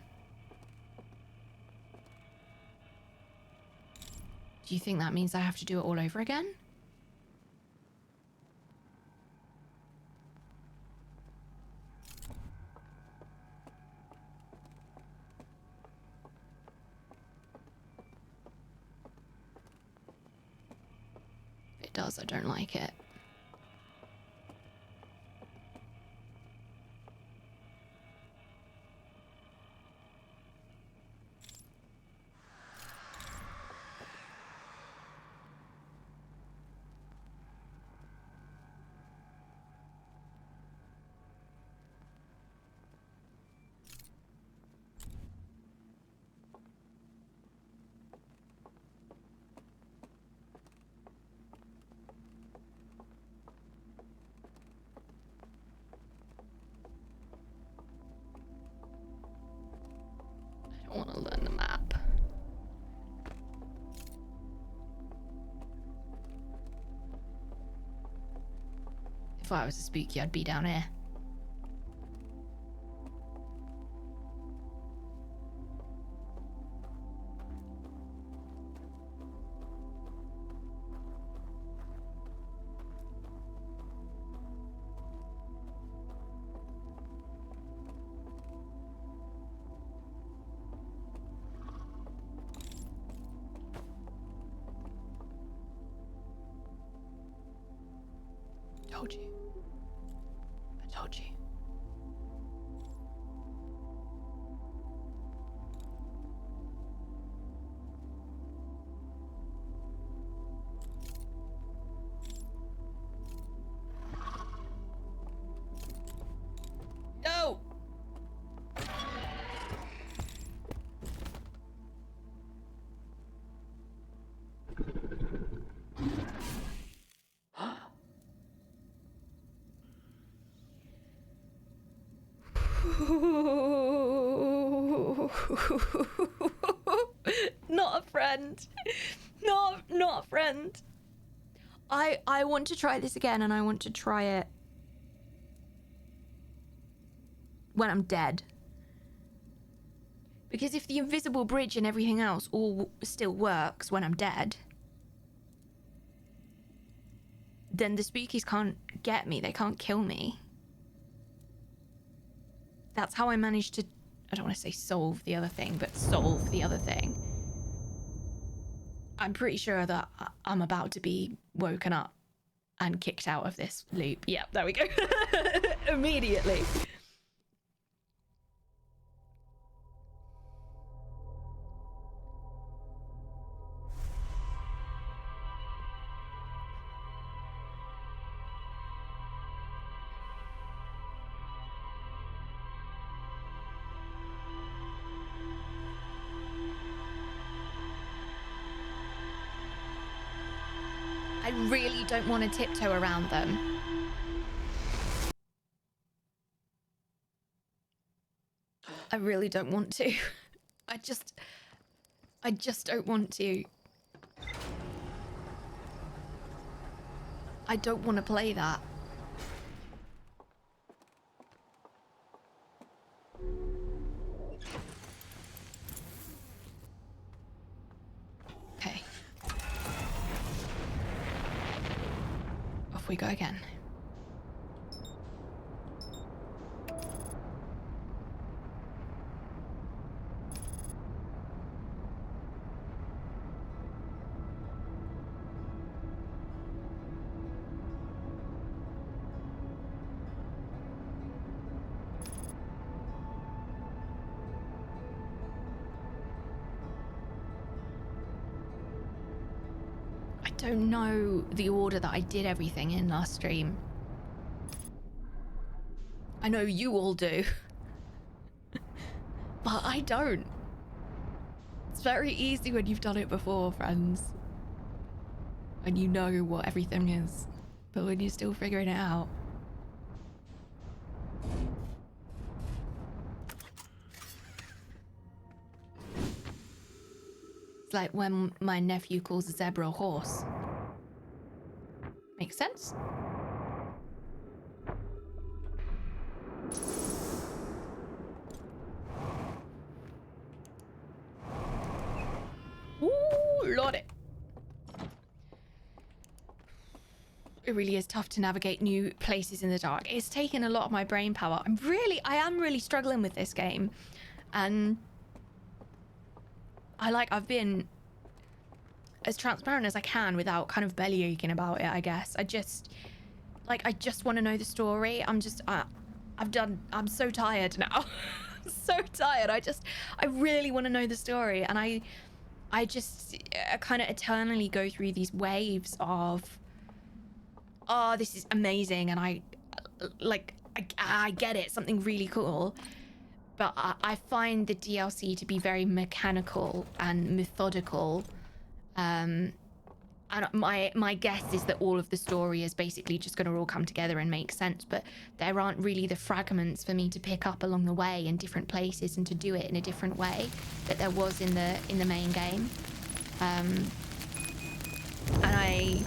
Do you think that means I have to do it all over again? It does, I don't like it. I want to learn the map. If I was a spooky, I'd be down here. Told you. I told you. No! Not a friend. Not a friend. I want to try this again, and I want to try it when I'm dead. Because if the invisible bridge and everything else all still works when I'm dead, then the spookies can't get me. They can't kill me. That's how I managed to, I don't want to say solve the other thing, but solve the other thing. I'm pretty sure that I'm about to be woken up and kicked out of this loop. Yeah, there we go. Immediately. I really don't want to tiptoe around them. I really don't want to. I just don't want to. I don't want to play that. Okay. Off we go again. I don't know the order that I did everything in last stream. I know you all do. But I don't. It's very easy when you've done it before, friends. And you know what everything is. But when you're still figuring it out. It's like when my nephew calls a zebra a horse. Makes sense? Ooh, lordy. It really is tough to navigate new places in the dark. It's taken a lot of my brain power. I am really struggling with this game. And I've been as transparent as I can without kind of belly aching about it, I guess. I just want to know the story. I'm so tired now. I'm so tired. I really want to know the story. And I just kind of eternally go through these waves of, oh, this is amazing. And I get it, something really cool. But I find the DLC to be very mechanical and methodical. And my guess is that all of the story is basically just going to all come together and make sense. But there aren't really the fragments for me to pick up along the way in different places and to do it in a different way that there was in the main game. And I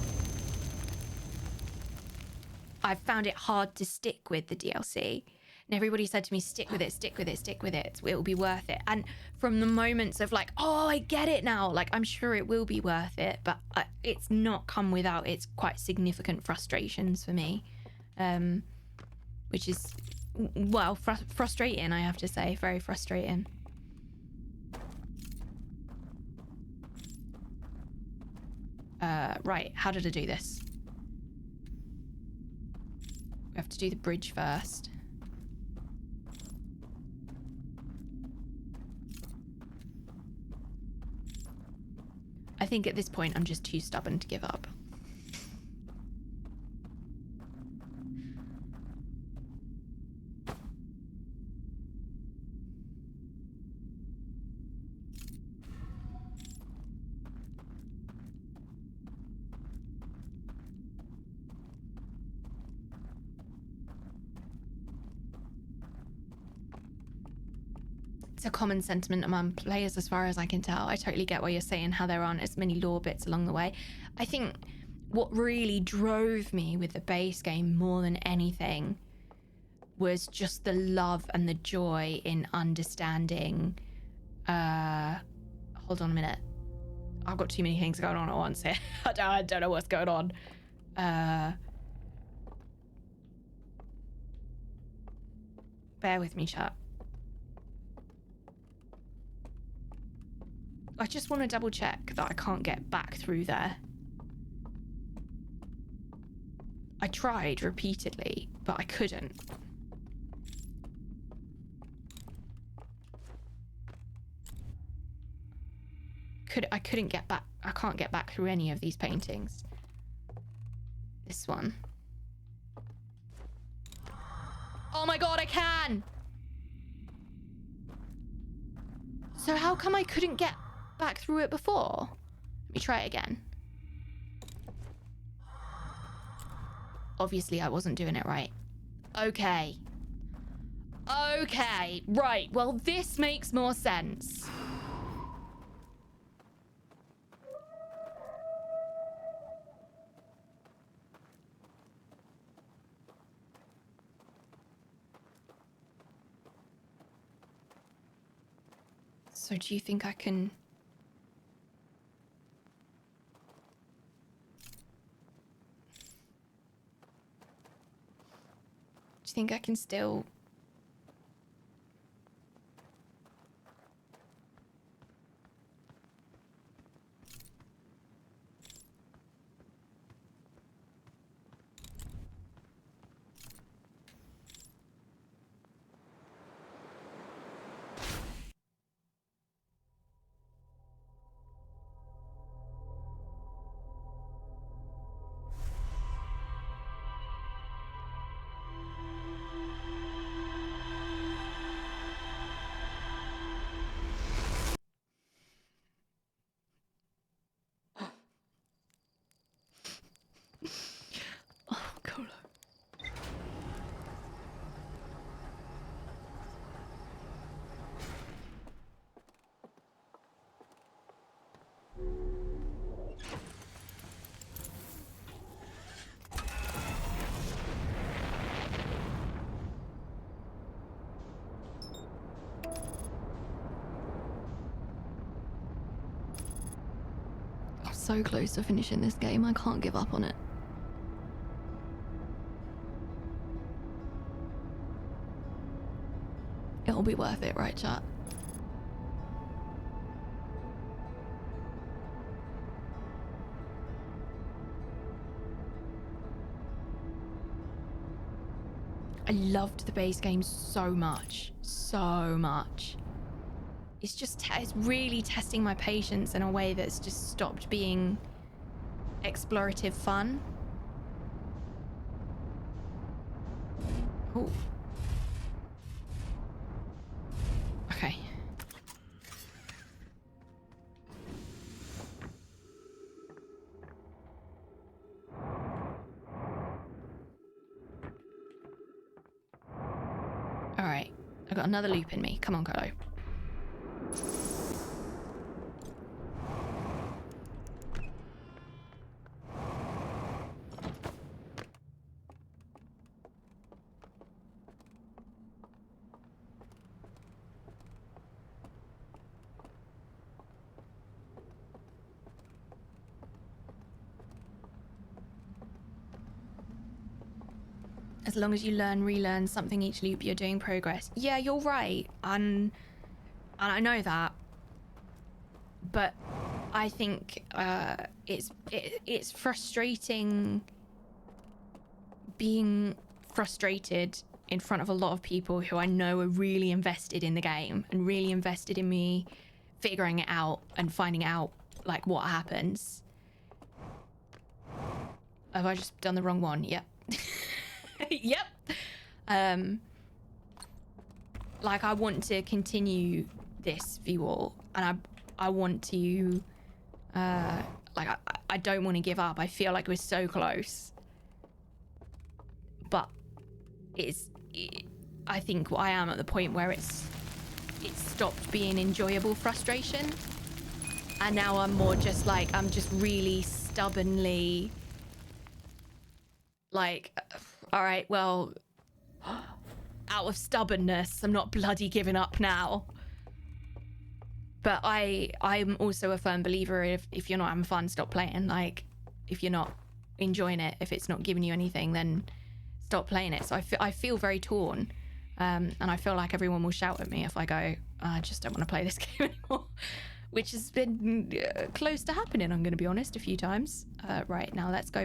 found it hard to stick with the DLC. And everybody said to me, stick with it, stick with it, stick with it. It will be worth it. And from the moments of like, oh, I get it now. Like, I'm sure it will be worth it. But it's not come without its quite significant frustrations for me. Which is, well, frustrating, I have to say. Very frustrating. Right, how did I do this? We have to do the bridge first. I think at this point I'm just too stubborn to give up. It's a common sentiment among players as far as I can tell. I totally get what you're saying, how there aren't as many lore bits along the way. I think what really drove me with the base game more than anything was just the love and the joy in understanding. Hold on a minute. I've got too many things going on at once here. I don't know what's going on. Bear with me, chat. I just want to double check that I can't get back through there. I tried repeatedly, but I couldn't. I couldn't get back. I can't get back through any of these paintings. This one. Oh my god, I can! So how come I couldn't get back through it before? Let me try it again. Obviously, I wasn't doing it right. Okay. Okay, right. Well, this makes more sense. So do you think I can... you think I can still... Oh, Kolo. I'm so close to finishing this game. I can't give up on it. It'll be worth it, right, chat? I loved the base game so much. So much. It's just, it's really testing my patience in a way that's just stopped being explorative fun. Oh. Okay. All right. I got another loop in me. Come on, Kolo. As long as you learn, relearn something each loop, you're doing progress. Yeah, you're right. And I know that. But I think it's frustrating being frustrated in front of a lot of people who I know are really invested in the game and really invested in me figuring it out and finding out like what happens. Have I just done the wrong one? Yep. Yep. Like I want to continue this view all, and I want to like I don't want to give up. I feel like we're so close, but I think I am at the point where it's stopped being enjoyable frustration, and now I'm more just like I'm just really stubbornly like, all right, well, out of stubbornness, I'm not bloody giving up now. But I'm also a firm believer if you're not having fun, stop playing. Like, if you're not enjoying it, if it's not giving you anything, then stop playing it. So I feel very torn. And I feel like everyone will shout at me if I go, I just don't want to play this game anymore. Which has been close to happening, I'm going to be honest, a few times. Right, now let's go.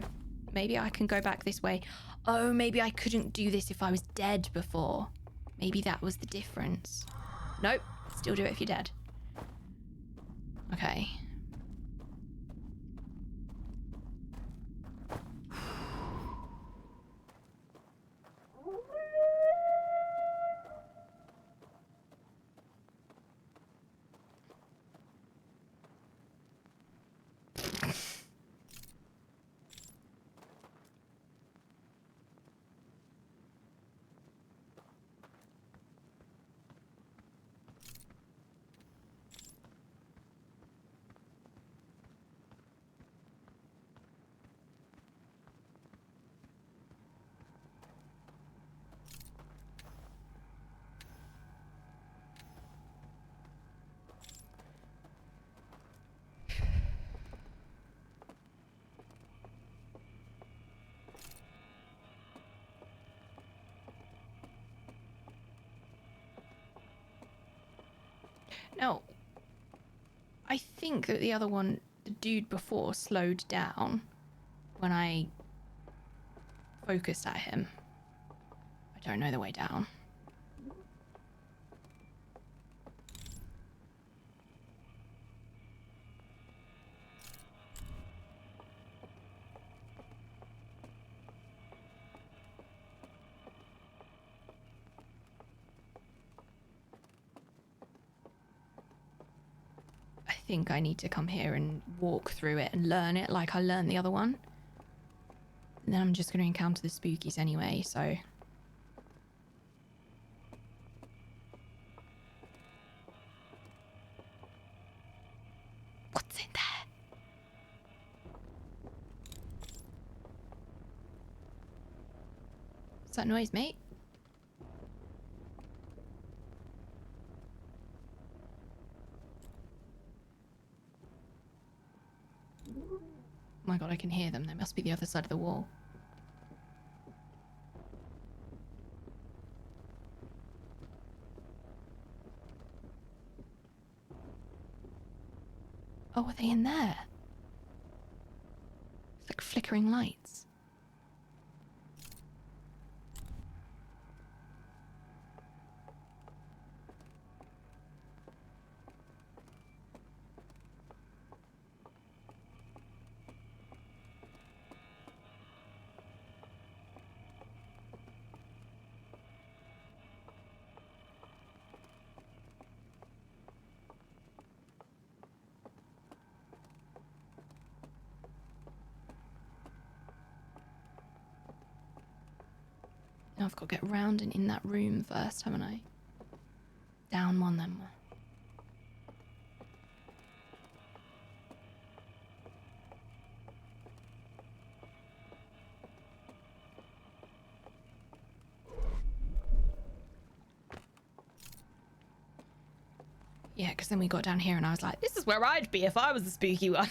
Maybe I can go back this way. Oh, maybe I couldn't do this if I was dead before. Maybe that was the difference. Nope, still do it if you're dead. Okay. No. I think that the other one, the dude before, slowed down when I focused at him. I don't know the way down. I think I need to come here and walk through it and learn it like I learned the other one. And then I'm just going to encounter the spookies anyway, so... What's in there? What's that noise, mate? Oh my god, I can hear them. They must be the other side of the wall. Oh, are they in there? It's like flickering lights. Now I've got to get round and in that room first, haven't I? Down one then. Yeah, because then we got down here and I was like, this is where I'd be if I was the spooky one.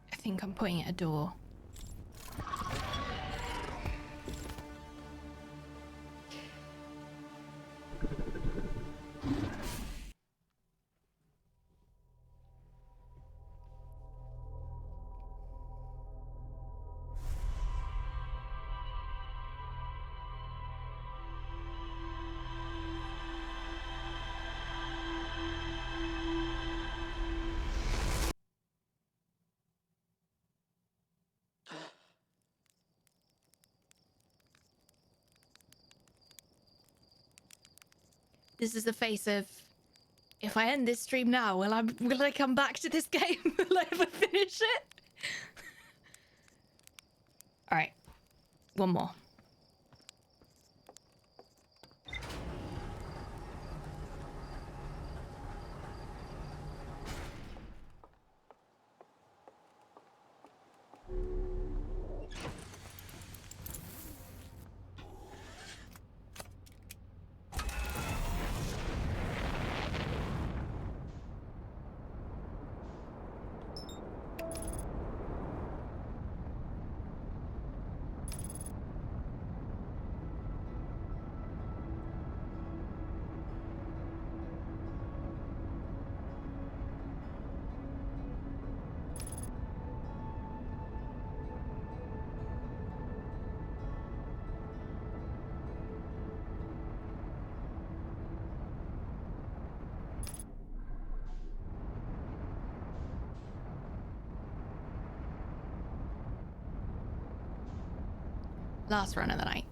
I think I'm pointing at a door. This is the face of, if I end this stream now, will I come back to this game? Will I ever finish it? All right, one more. Last run of the night.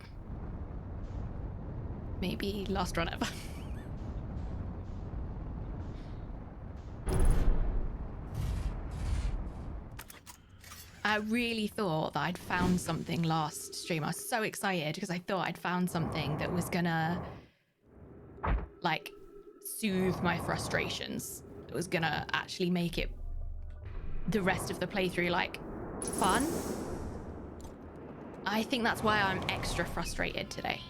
Maybe last run ever. I really thought that I'd found something last stream. I was so excited because I thought I'd found something that was gonna, like, soothe my frustrations. It was gonna actually make it, the rest of the playthrough, like, fun. I think that's why I'm extra frustrated today.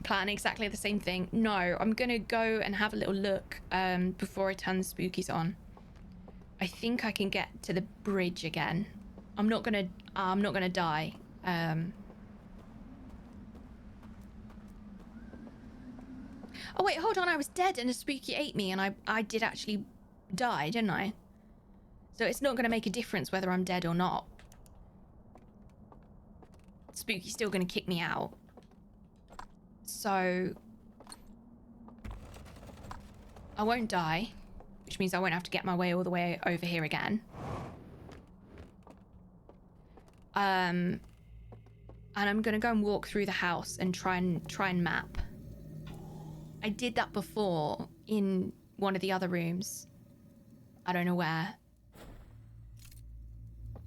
Plan exactly the same thing. No, I'm gonna go and have a little look before I turn the spookies on. I think I can get to the bridge again. I'm not gonna die. Oh wait, hold on, I was dead and a spooky ate me, and I did actually die, didn't I? So it's not gonna make a difference whether I'm dead or not. Spooky's still gonna kick me out. So I won't die, which means I won't have to get my way all the way over here again. And I'm gonna go and walk through the house and try and map. I did that before in one of the other rooms. I don't know where.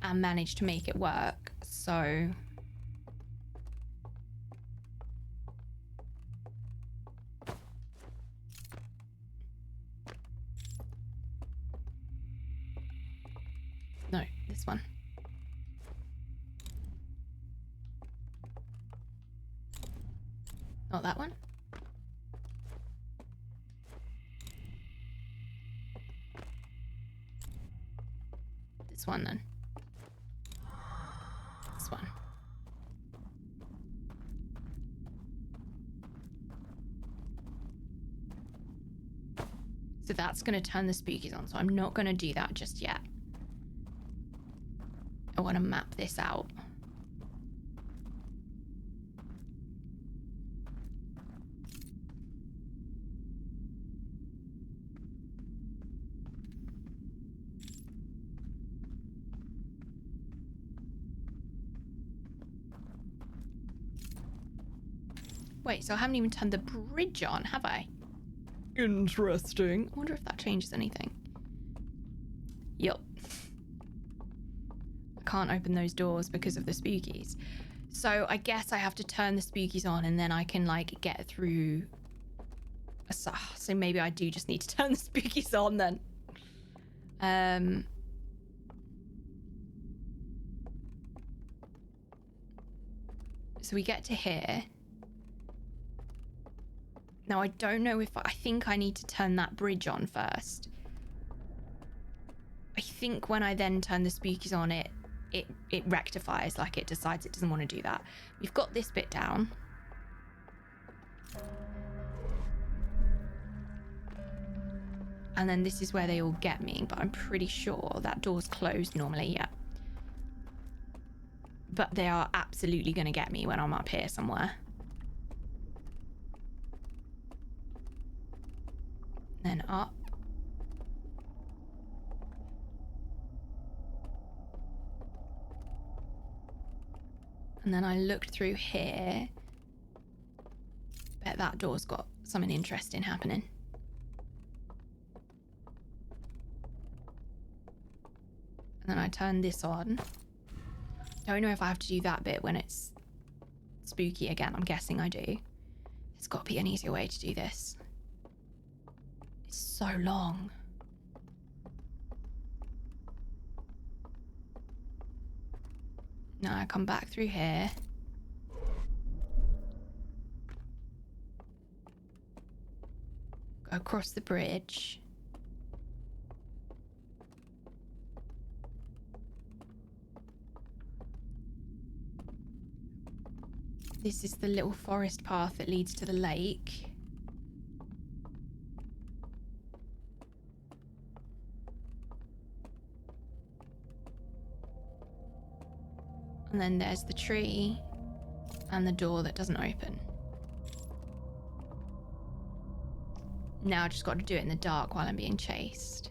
And managed to make it work, so... No, this one. Not that one. This one then. This one. So that's going to turn the spookies on, so I'm not going to do that just yet. I want to map this out. Wait, so I haven't even turned the bridge on, have I? Interesting. I wonder if that changes anything. Yup. I can't open those doors because of the spookies. So I guess I have to turn the spookies on and then I can, like, get through. So maybe I do just need to turn the spookies on then. So we get to here. Now, I don't know if... I think I need to turn that bridge on first. I think when I then turn the spookies on, it rectifies, like it decides it doesn't want to do that. We've got this bit down. And then this is where they all get me, but I'm pretty sure that door's closed normally, yeah. But they are absolutely going to get me when I'm up here somewhere. Then up. And then I looked through here. Bet that door's got something interesting happening. And then I turn this on. Don't know if I have to do that bit when it's spooky again. I'm guessing I do. There's got to be an easier way to do this. It's so long. Now I come back through here. Go across the bridge. This is the little forest path that leads to the lake. And then there's the tree and the door that doesn't open. Now I just got to do it in the dark while I'm being chased.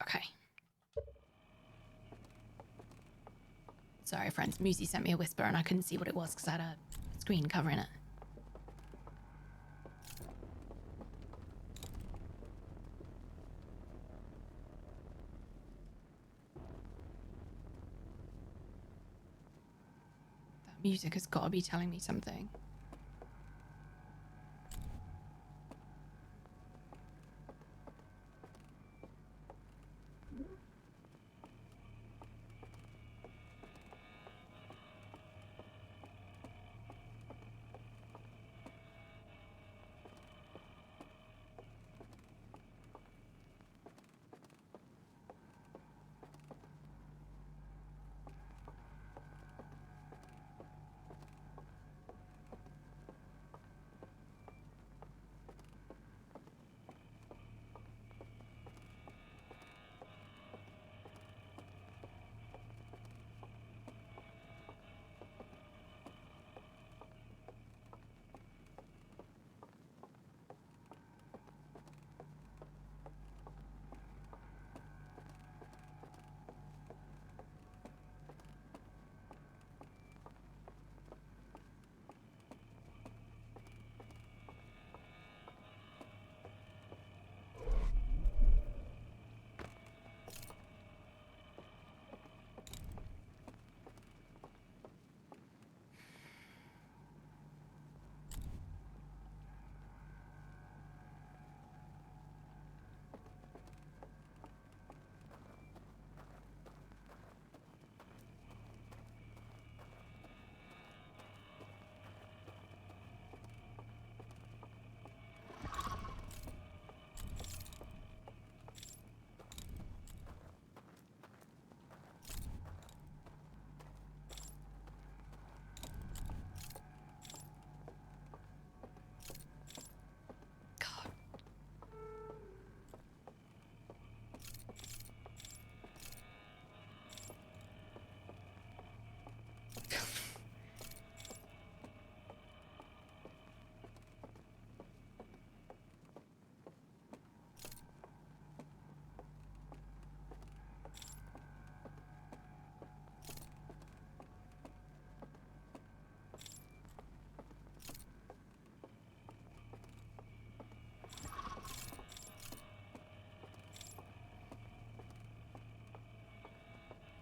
Okay. Sorry, friends. Muzi sent me a whisper and I couldn't see what it was because I had a screen covering it. That music has got to be telling me something.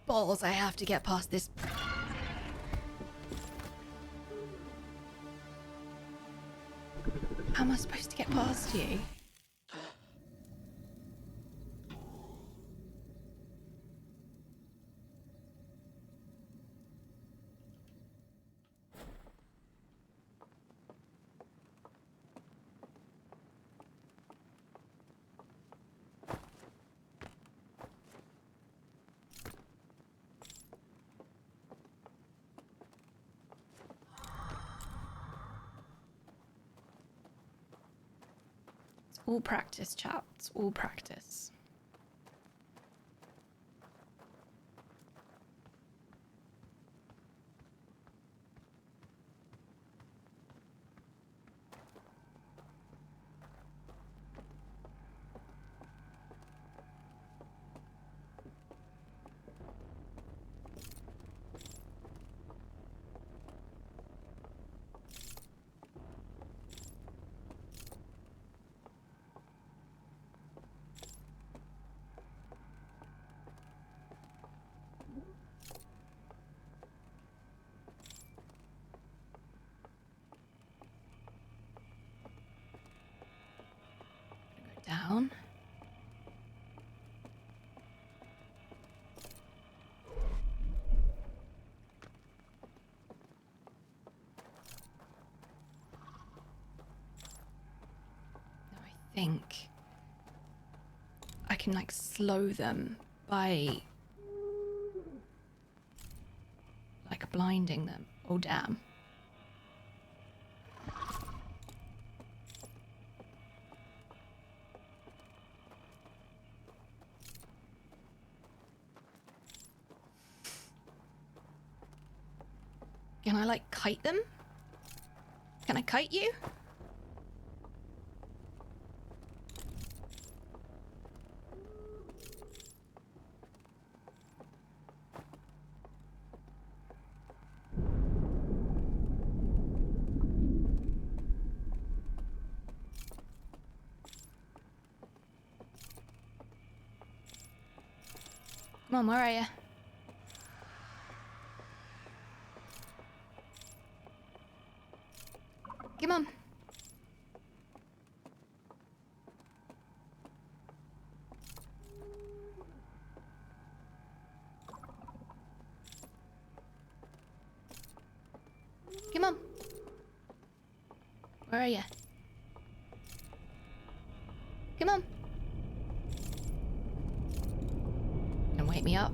Balls, I have to get past this. How am I supposed to get past you? all practice, chat. It's all practice. Down. Now I think I can like slow them by like blinding them. Oh damn. Can I like kite them? Can I kite you? Come on, where are you? Come on. Come on. Where are you? Come on. And wake me up.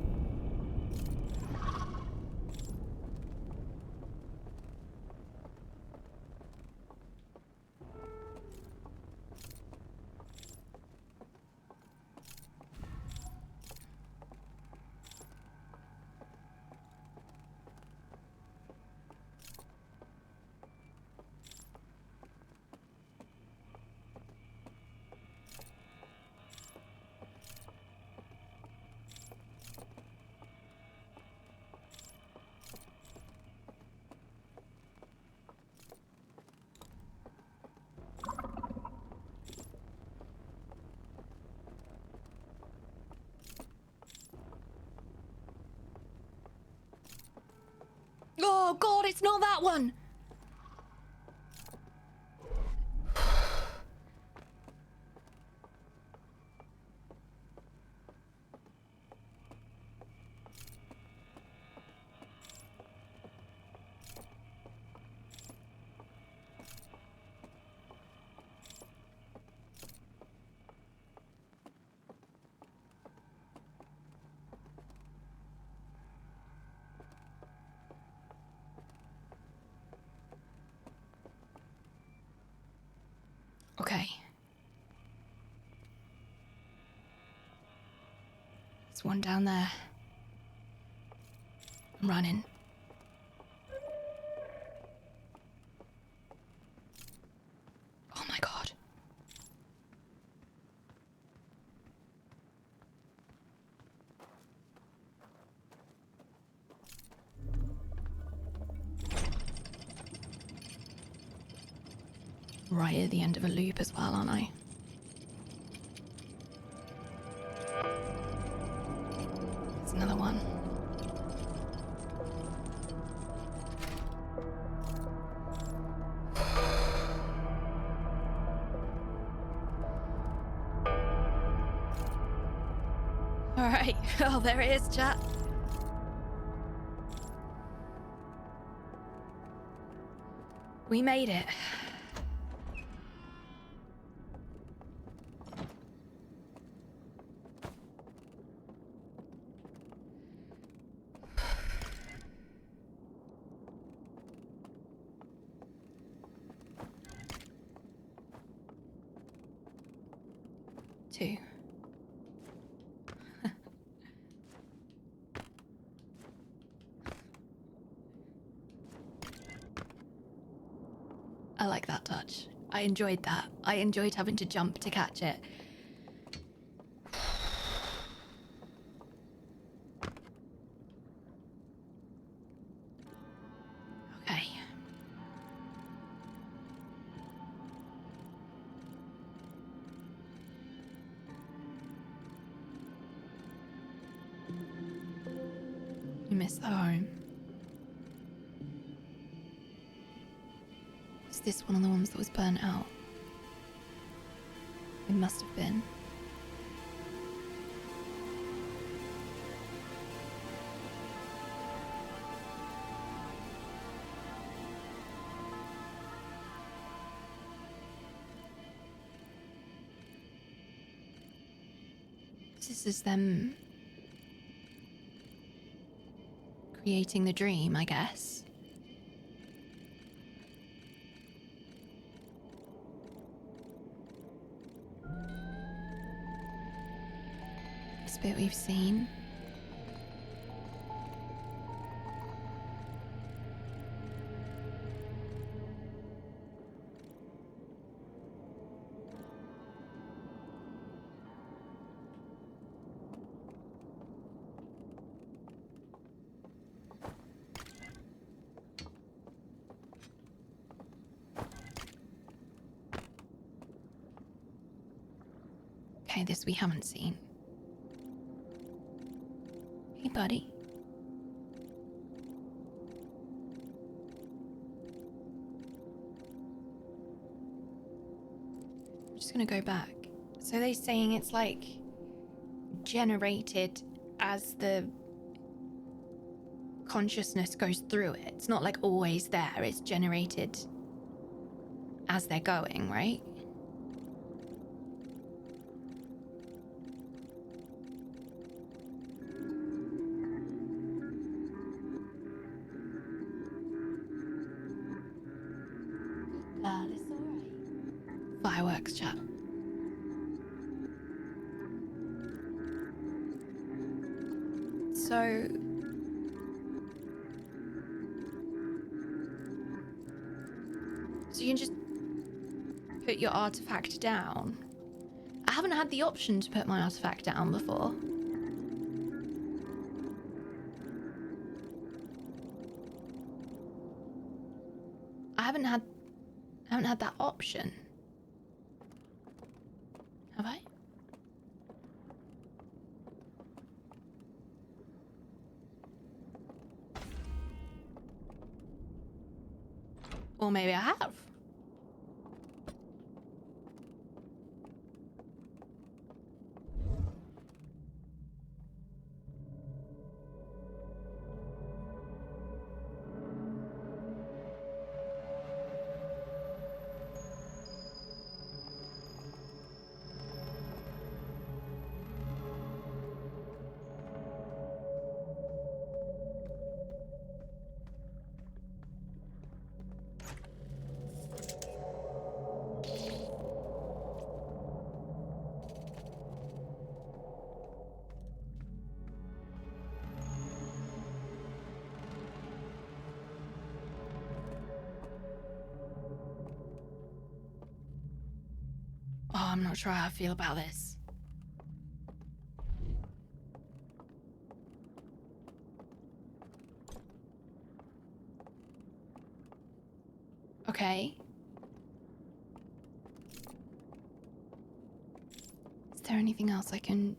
Oh god, it's not that one! Okay. There's one down there. I'm running. Oh my god. Right at the end of a loop as well, aren't I? There's another one. Alright, oh, there it is, chat. We made it. too. I like that touch. I enjoyed that. I enjoyed having to jump to catch it. Okay. You miss the home. Is this one of the ones that was burnt out? It must have been. This is them creating the dream, I guess. This bit we've seen. Okay, this we haven't seen. Hey, buddy. I'm just gonna go back. So they're saying it's like generated as the consciousness goes through it. It's not like always there, it's generated as they're going, right? It's alright. Fireworks chat. So you can just put your artifact down. I haven't had the option to put my artifact down before. I haven't had that option. Have I? Or maybe I have. Oh, I'm not sure how I feel about this. Okay. Is there anything else I can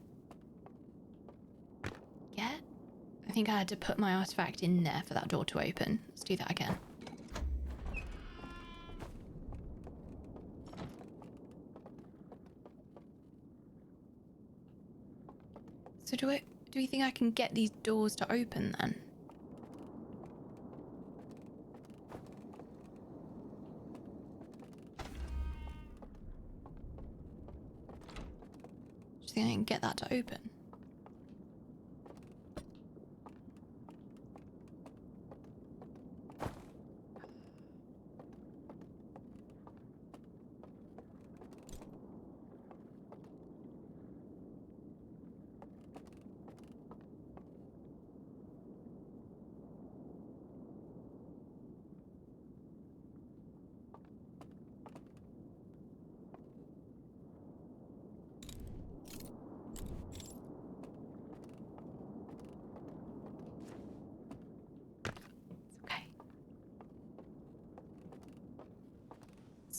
get? I think I had to put my artifact in there for that door to open. Let's do that again. So do you think I can get these doors to open then? Do you think I can get that to open?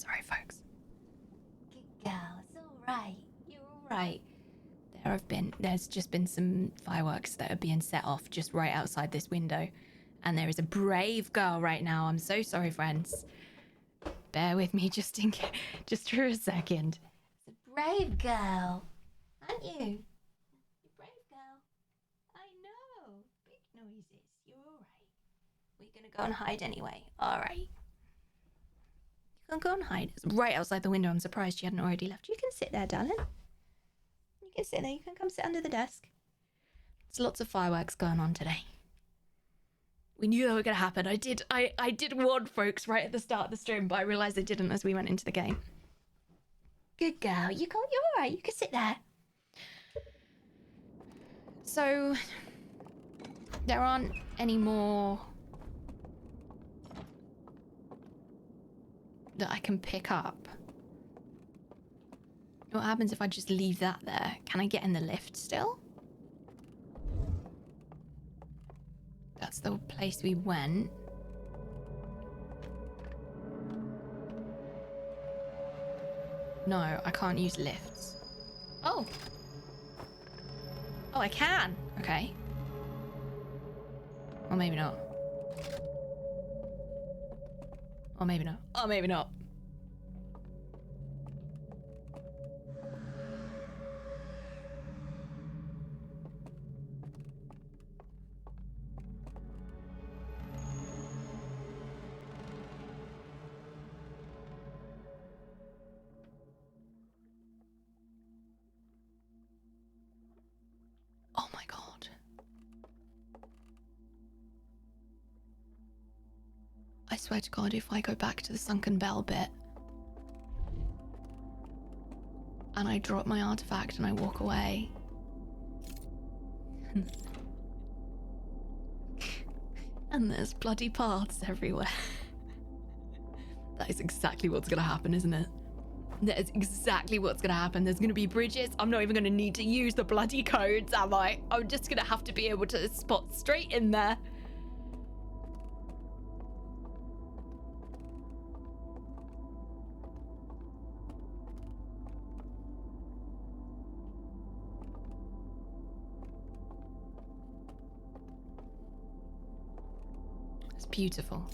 Sorry, folks. Good girl. It's all right. You're all right. There's just been some fireworks that are being set off just right outside this window. And there is a brave girl right now. I'm so sorry, friends. Bear with me just for a second. It's a brave girl. Aren't you? You're a brave girl. I know. Big noises. You're all right. We're going to go and hide anyway. All right. You can go and hide. It's right outside the window. I'm surprised you hadn't already left. You can sit there, darling. You can sit there. You can come sit under the desk. There's lots of fireworks going on today. We knew they were going to happen. I did warn folks right at the start of the stream, but I realised I didn't as we went into the game. Good girl. You're all right. You can sit there. So, there aren't any more that I can pick up. What happens if I just leave that there? Can I get in the lift still? That's the place we went. No, I can't use lifts. Oh. Oh, I can. Okay. Or maybe not. Or maybe not. Oh, maybe not. Oh my god. I swear to God, if I go back to the sunken bell bit and I drop my artifact and I walk away and there's bloody paths everywhere. That is exactly what's gonna happen, isn't it? That is exactly what's gonna happen. There's gonna be bridges. I'm not even gonna need to use the bloody codes, am I? I'm just gonna have to be able to spot straight in there. It's beautiful.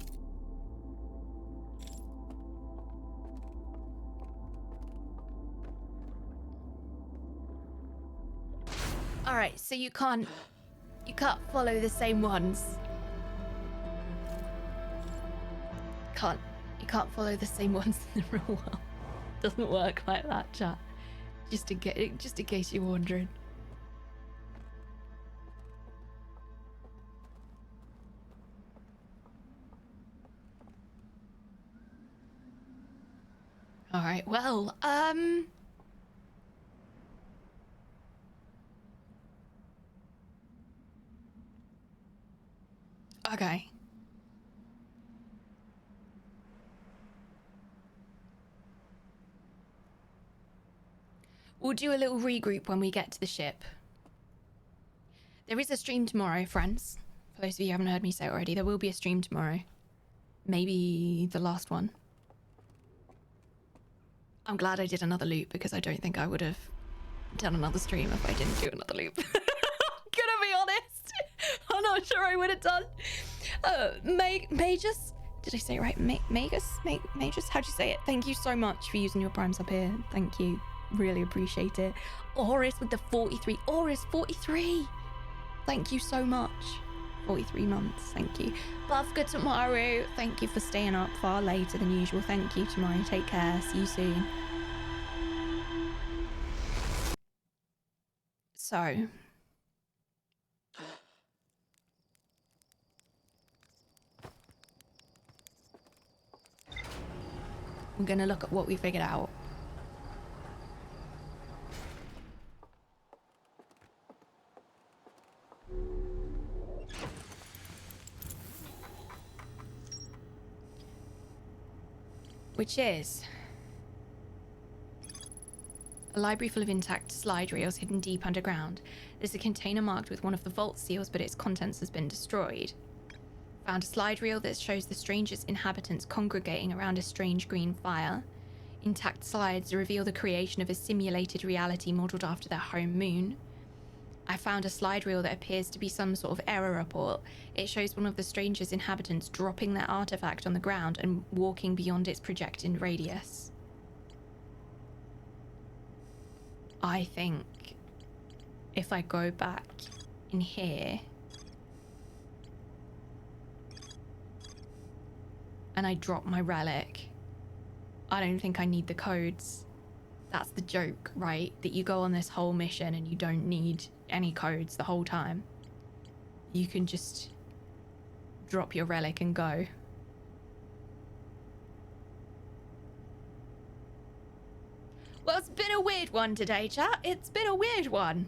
All right, so you can't follow the same ones. You can't follow the same ones in the real world. Doesn't work like that, chat. Just in case you're wondering. All right, well, okay. We'll do a little regroup when we get to the ship. There is a stream tomorrow, friends. For those of you who haven't heard me say it already, there will be a stream tomorrow. Maybe the last one. I'm glad I did another loop because I don't think I would have done another stream if I didn't do another loop. I'm gonna be honest. I'm not sure I would have done. Magus? Did I say it right? Magus? How'd you say it? Thank you so much for using your primes up here. Thank you. Really appreciate it. Oris with the 43. Oris 43. Thank you so much. 43 months. Thank you. Buffka Tamaru. Thank you for staying up far later than usual. Thank you, Tamari. Take care. See you soon. So. I'm going to look at what we figured out. Which is a library full of intact slide rails hidden deep underground. There's a container marked with one of the vault seals, but its contents has been destroyed. Found a slide reel that shows the strangest inhabitants congregating around a strange green fire. Intact slides reveal the creation of a simulated reality modelled after their home moon. I found a slide reel that appears to be some sort of error report. It shows one of the stranger's inhabitants dropping their artifact on the ground and walking beyond its projected radius. I think if I go back in here and I drop my relic, I don't think I need the codes. That's the joke, right? That you go on this whole mission and you don't need any codes the whole time. You can just drop your relic and go. Well, it's been a weird one today, chat. It's been a weird one.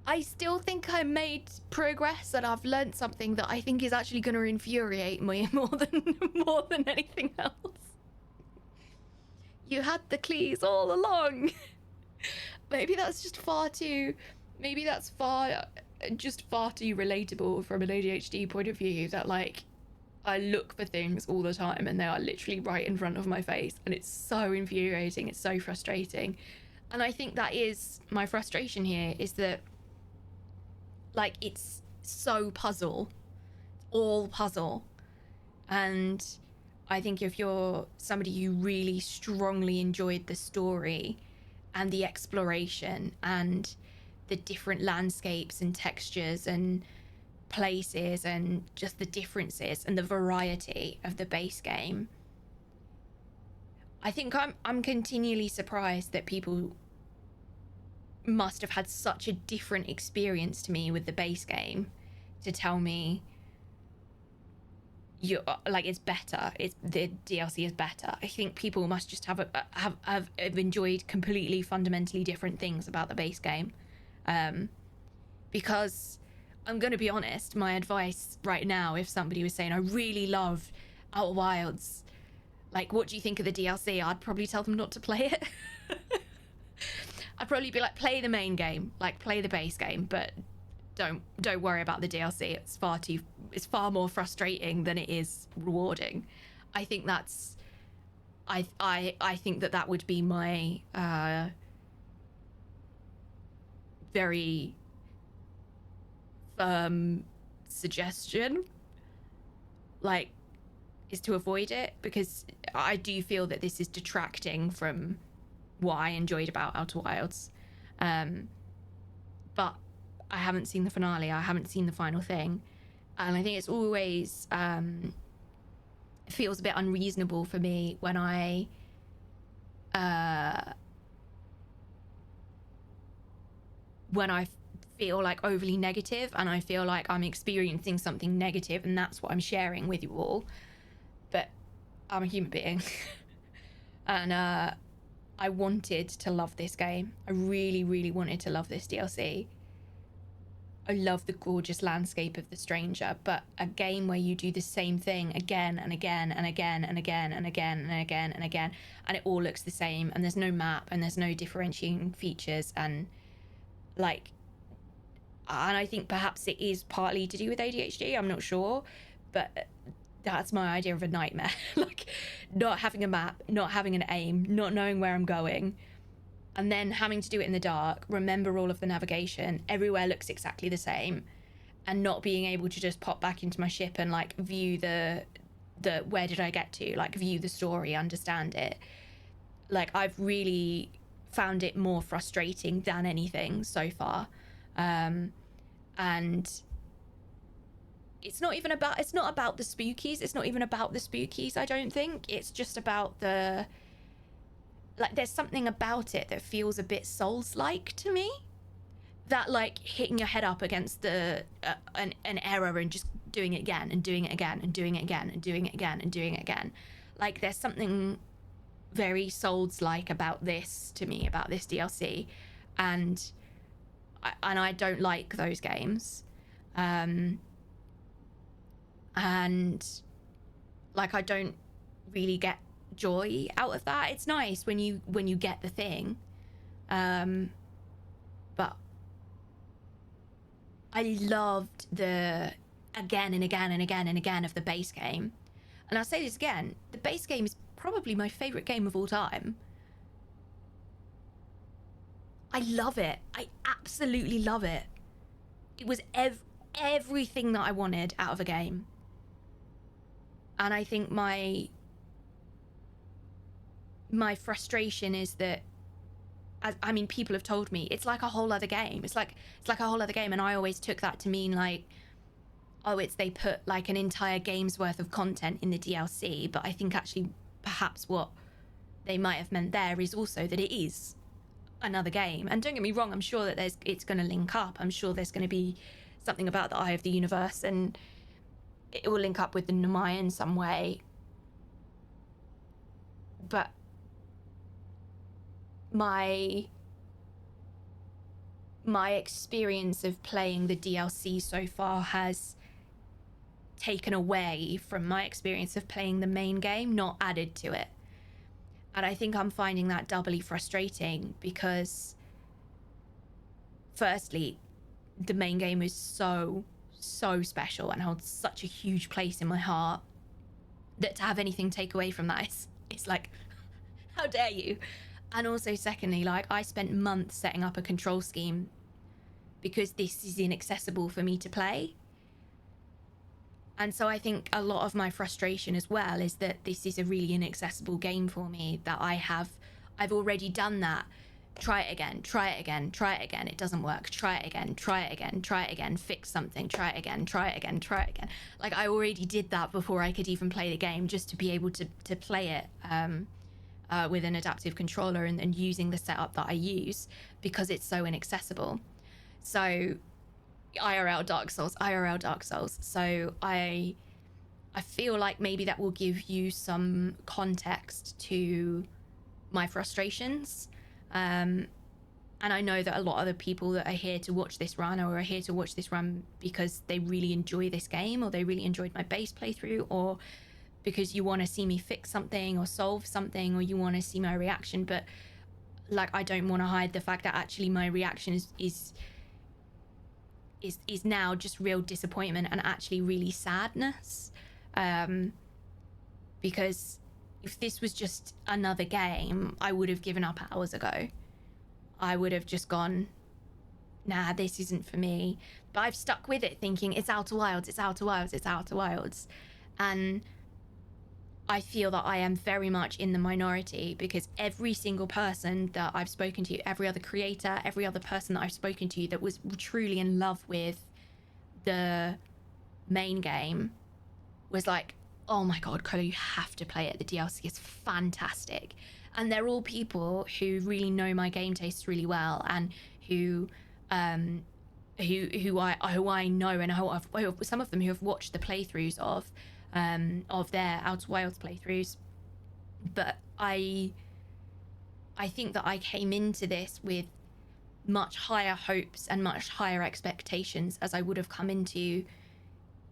I still think I made progress and I've learned something that I think is actually going to infuriate me more than anything else. You had the clues all along. Maybe that's just far too relatable from an ADHD point of view, that like I look for things all the time and they are literally right in front of my face, and it's so infuriating, it's so frustrating. And I think that is my frustration here, is that like it's so puzzle, all puzzle. And I think if you're somebody who really strongly enjoyed the story and the exploration and the different landscapes and textures and places and just the differences and the variety of the base game, I think I'm continually surprised that people must have had such a different experience to me with the base game to tell me you like it's better, it's the DLC is better. I think people must just have enjoyed completely fundamentally different things about the base game, because I'm gonna be honest, my advice right now, if somebody was saying I really love Outer Wilds, like what do you think of the DLC, I'd probably tell them not to play it. I'd probably be like, play the main game, like play the base game, but don't worry about the DLC. It's far more frustrating than it is rewarding. I think that's I think that would be my very firm suggestion, like, is to avoid it, because I do feel that this is detracting from what I enjoyed about Outer Wilds. But I haven't seen the finale, I haven't seen the final thing, and I think it's always feels a bit unreasonable for me when I feel like overly negative and I feel like I'm experiencing something negative and that's what I'm sharing with you all. But I'm a human being. And I wanted to love this game. I really, really wanted to love this DLC. I love the gorgeous landscape of The Stranger, but a game where you do the same thing again and again and again and again and again and again and again, and it all looks the same, and there's no map and there's no differentiating features, and like, and I think perhaps it is partly to do with ADHD, I'm not sure, but that's my idea of a nightmare. Like, not having a map, not having an aim, not knowing where I'm going, and then having to do it in the dark, remember all of the navigation, everywhere looks exactly the same, and not being able to just pop back into my ship and like view the where did I get to, like view the story, understand it. Like, I've really found it more frustrating than anything so far. And it's not about the spookies. It's not even about the spookies, I don't think. It's just about the, like, there's something about it that feels a bit Souls-like to me. That, like, hitting your head up against the an error and just doing it again and doing it again and doing it again and doing it again and doing it again. Like, there's something very Souls-like about this to me, about this DLC. And I don't like those games. And like, I don't really get joy out of that. It's nice when you get the thing, but I loved the again and again and again and again of the base game. And I'll say this again, the base game is probably my favorite game of all time. I love it. I absolutely love it. It was everything that I wanted out of a game. And I think my frustration is that, I mean, people have told me it's like a whole other game. It's like a whole other game, and I always took that to mean like, oh, it's they put like an entire game's worth of content in the DLC. But I think actually perhaps what they might have meant there is also that it is another game. And don't get me wrong, I'm sure that it's going to link up. I'm sure there's going to be something about the Eye of the Universe, and it will link up with the Nomai in some way. But my experience of playing the DLC so far has taken away from my experience of playing the main game, not added to it. And I think I'm finding that doubly frustrating because, firstly, the main game is so special and holds such a huge place in my heart that to have anything take away from that is like, how dare you? And also, secondly, like, I spent months setting up a control scheme because this is inaccessible for me to play. And so I think a lot of my frustration as well is that this is a really inaccessible game for me, that I've already done that. Try it again, try it again, try it again. It doesn't work. Try it again, try it again, try it again, fix something, try it again, try it again, try it again. Like, I already did that before I could even play the game, just to be able to play it with an adaptive controller and using the setup that I use, because it's so inaccessible. So IRL Dark Souls. So I feel like maybe that will give you some context to my frustrations. And I know that a lot of the people that are here to watch this run are here to watch this run because they really enjoy this game, or they really enjoyed my base playthrough, or because you want to see me fix something or solve something, or you want to see my reaction. But like, I don't want to hide the fact that actually my reaction is now just real disappointment and actually really sadness, because if this was just another game, I would have given up hours ago. I would have just gone, nah, this isn't for me. But I've stuck with it thinking it's Outer Wilds, it's Outer Wilds, it's Outer Wilds. And I feel that I am very much in the minority, because every single person that I've spoken to, every other creator, every other person that I've spoken to that was truly in love with the main game was like, oh my God, Kolo, you have to play it. The DLC is fantastic. And they're all people who really know my game tastes really well, and who I know, and who some of them who have watched the playthroughs of their Outer Wilds playthroughs. But I think that I came into this with much higher hopes and much higher expectations as I would have come into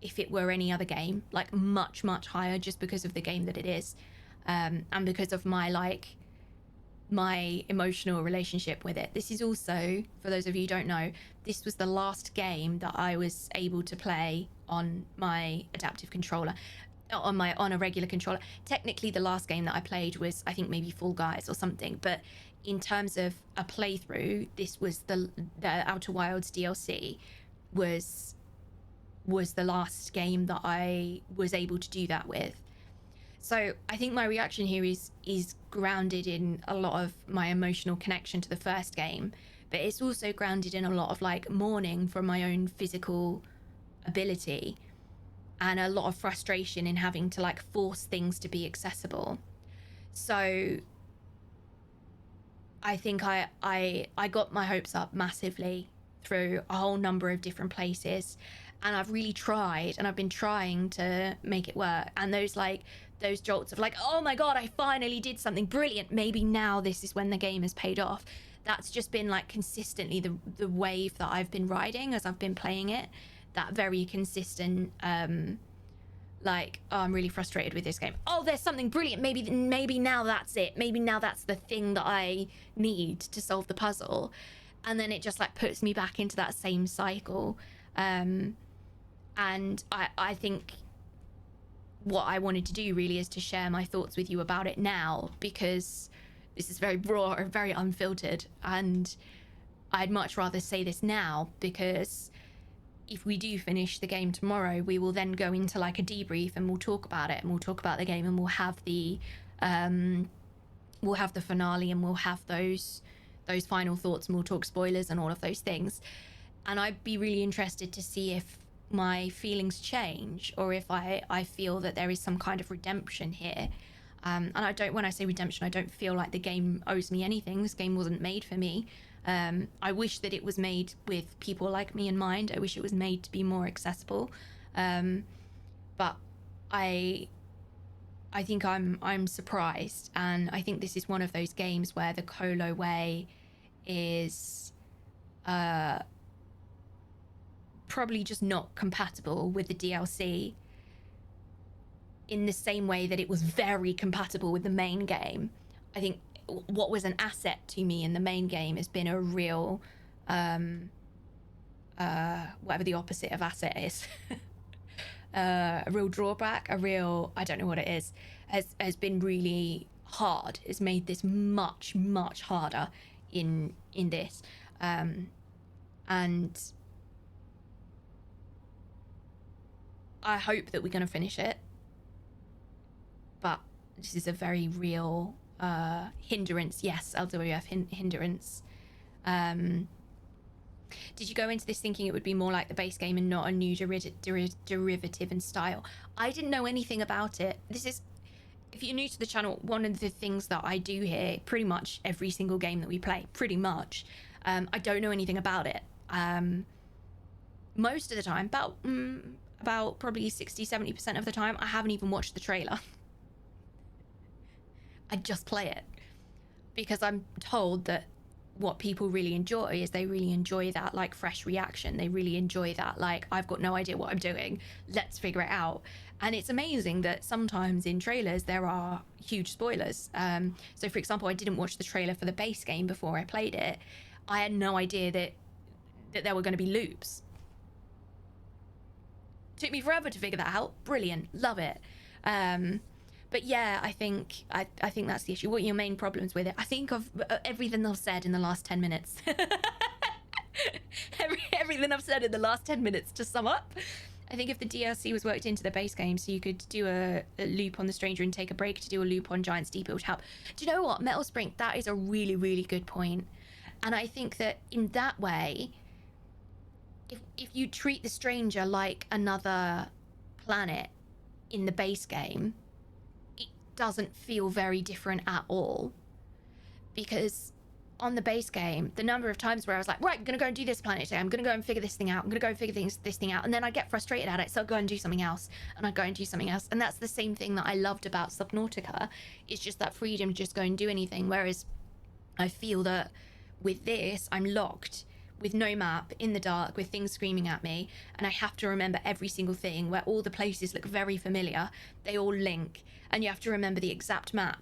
if it were any other game, like much higher, just because of the game that it is, and because of my emotional relationship with it. This is also, for those of you who don't know, this was the last game that I was able to play on my adaptive controller, on a regular controller. Technically, the last game that I played was, I think, maybe Fall Guys or something, but in terms of a playthrough, this was the Outer Wilds DLC was the last game that I was able to do that with. So I think my reaction here is grounded in a lot of my emotional connection to the first game, but it's also grounded in a lot of like mourning for my own physical ability, and a lot of frustration in having to like force things to be accessible. So I think I got my hopes up massively through a whole number of different places, and I've really tried, and I've been trying to make it work. And those jolts of like, oh my God, I finally did something brilliant, maybe now this is when the game has paid off. That's just been like consistently the wave that I've been riding as I've been playing it. That very consistent, like, oh, I'm really frustrated with this game. Oh, there's something brilliant. Maybe now that's it. Maybe now that's the thing that I need to solve the puzzle. And then it just like puts me back into that same cycle. And I think what I wanted to do really is to share my thoughts with you about it now, because this is very raw and very unfiltered, and I'd much rather say this now, because if we do finish the game tomorrow, we will then go into like a debrief and we'll talk about it, and we'll talk about the game, and we'll have the finale, and we'll have those final thoughts, and we'll talk spoilers and all of those things. And I'd be really interested to see if my feelings change, or if I feel that there is some kind of redemption here. And when I say redemption, I don't feel like the game owes me anything. This game wasn't made for me. I wish that it was made with people like me in mind. I wish it was made to be more accessible. But I think I'm surprised, and I think this is one of those games where the Kolo way is probably just not compatible with the DLC in the same way that it was very compatible with the main game. I think what was an asset to me in the main game has been a real whatever the opposite of asset is. A real drawback, a real, I don't know what it is, has been really hard. It's made this much harder in this, and I hope that we're going to finish it, but this is a very real hindrance. Yes, LWF hindrance. Did you go into this thinking it would be more like the base game and not a new derivative in style? I didn't know anything about it. This is, if you're new to the channel, one of the things that I do here pretty much every single game that we play, pretty much, I don't know anything about it. Most of the time, about probably 60-70% of the time, I haven't even watched the trailer. I just play it because I'm told that what people really enjoy is they really enjoy that like fresh reaction. They really enjoy that like, I've got no idea what I'm doing, let's figure it out. And it's amazing that sometimes in trailers there are huge spoilers. So for example, I didn't watch the trailer for the base game before I played it. I had no idea that there were going to be loops. Took me forever to figure that out. Brilliant, love it. But yeah, I think that's the issue. What are your main problems with it? I think of everything I've said in the last 10 minutes. Everything I've said in the last 10 minutes to sum up. I think if the DLC was worked into the base game, so you could do a loop on the Stranger and take a break to do a loop on Giant Steep, it would help. Do you know what? Metal Spring, that is a really, really good point. And I think that in that way, if you treat the Stranger like another planet in the base game, doesn't feel very different at all, because on the base game, the number of times where I was like, right, I'm gonna go and do this planet today, I'm gonna go and figure this thing out, I'm gonna go and figure this thing out, and then I get frustrated at it, so I'll go and do something else, and I go and do something else. And that's the same thing that I loved about Subnautica. It's just that freedom to just go and do anything, whereas I feel that with this, I'm locked with no map, in the dark, with things screaming at me, and I have to remember every single thing, where all the places look very familiar, they all link, and you have to remember the exact map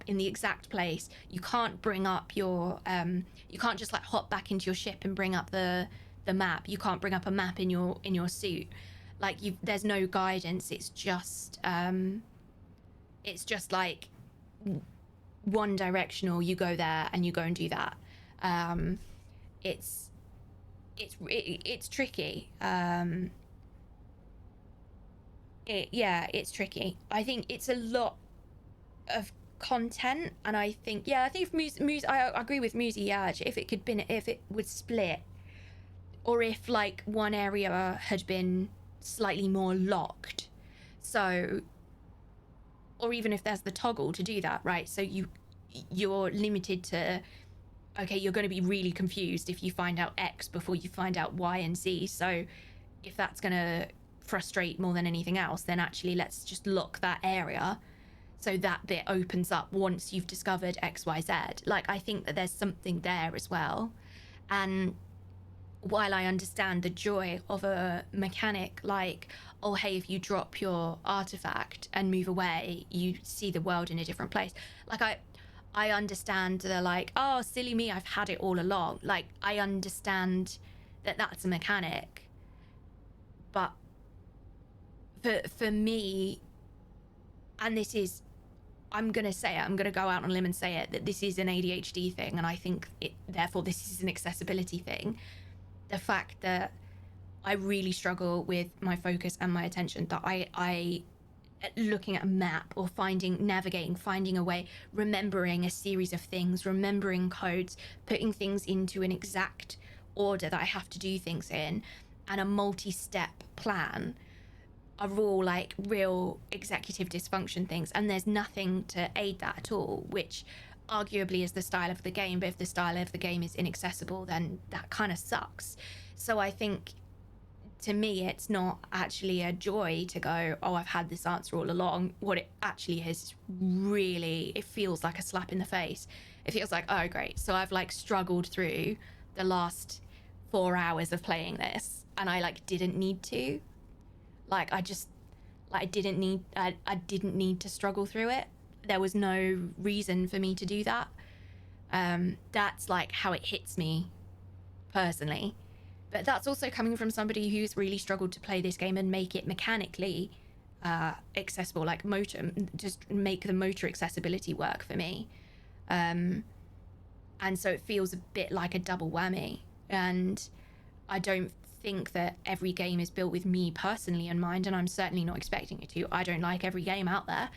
in the exact place. You can't bring up your you can't just like hop back into your ship and bring up the map. You can't bring up a map in your suit. Like, there's no guidance. It's just like one directional. You go there and you go and do that. It's tricky. It's tricky. I think it's a lot of content, and I think if I agree with Moozy. Yeah, if it would split, or if like one area had been slightly more locked, so, or even if there's the toggle to do that, right? So you're limited to, okay, you're going to be really confused if you find out X before you find out Y and Z. So if that's going to frustrate more than anything else, then actually let's just lock that area so that bit opens up once you've discovered X, Y, Z. Like, I think that there's something there as well. And while I understand the joy of a mechanic like, oh, hey, if you drop your artifact and move away, you see the world in a different place. Like, I understand the like, oh, silly me, I've had it all along. Like, I understand that that's a mechanic. But for me, and this is, I'm going to go out on a limb and say it, that this is an ADHD thing, and I think therefore this is an accessibility thing. The fact that I really struggle with my focus and my attention, that I looking at a map or navigating, finding a way, remembering a series of things, remembering codes, putting things into an exact order that I have to do things in, and a multi-step plan are all like real executive dysfunction things, and there's nothing to aid that at all, which arguably is the style of the game. But if the style of the game is inaccessible, then that kind of sucks. So I think, to me, it's not actually a joy to go, oh, I've had this answer all along. What it actually is, really, it feels like a slap in the face. It feels like, oh, great, so I've like struggled through the last 4 hours of playing this, and I like didn't need to. Like, I didn't need to struggle through it. There was no reason for me to do that. That's like how it hits me personally. But that's also coming from somebody who's really struggled to play this game and make it mechanically accessible, like just make the motor accessibility work for me. And so it feels a bit like a double whammy. And I don't think that every game is built with me personally in mind, and I'm certainly not expecting it to. I don't like every game out there.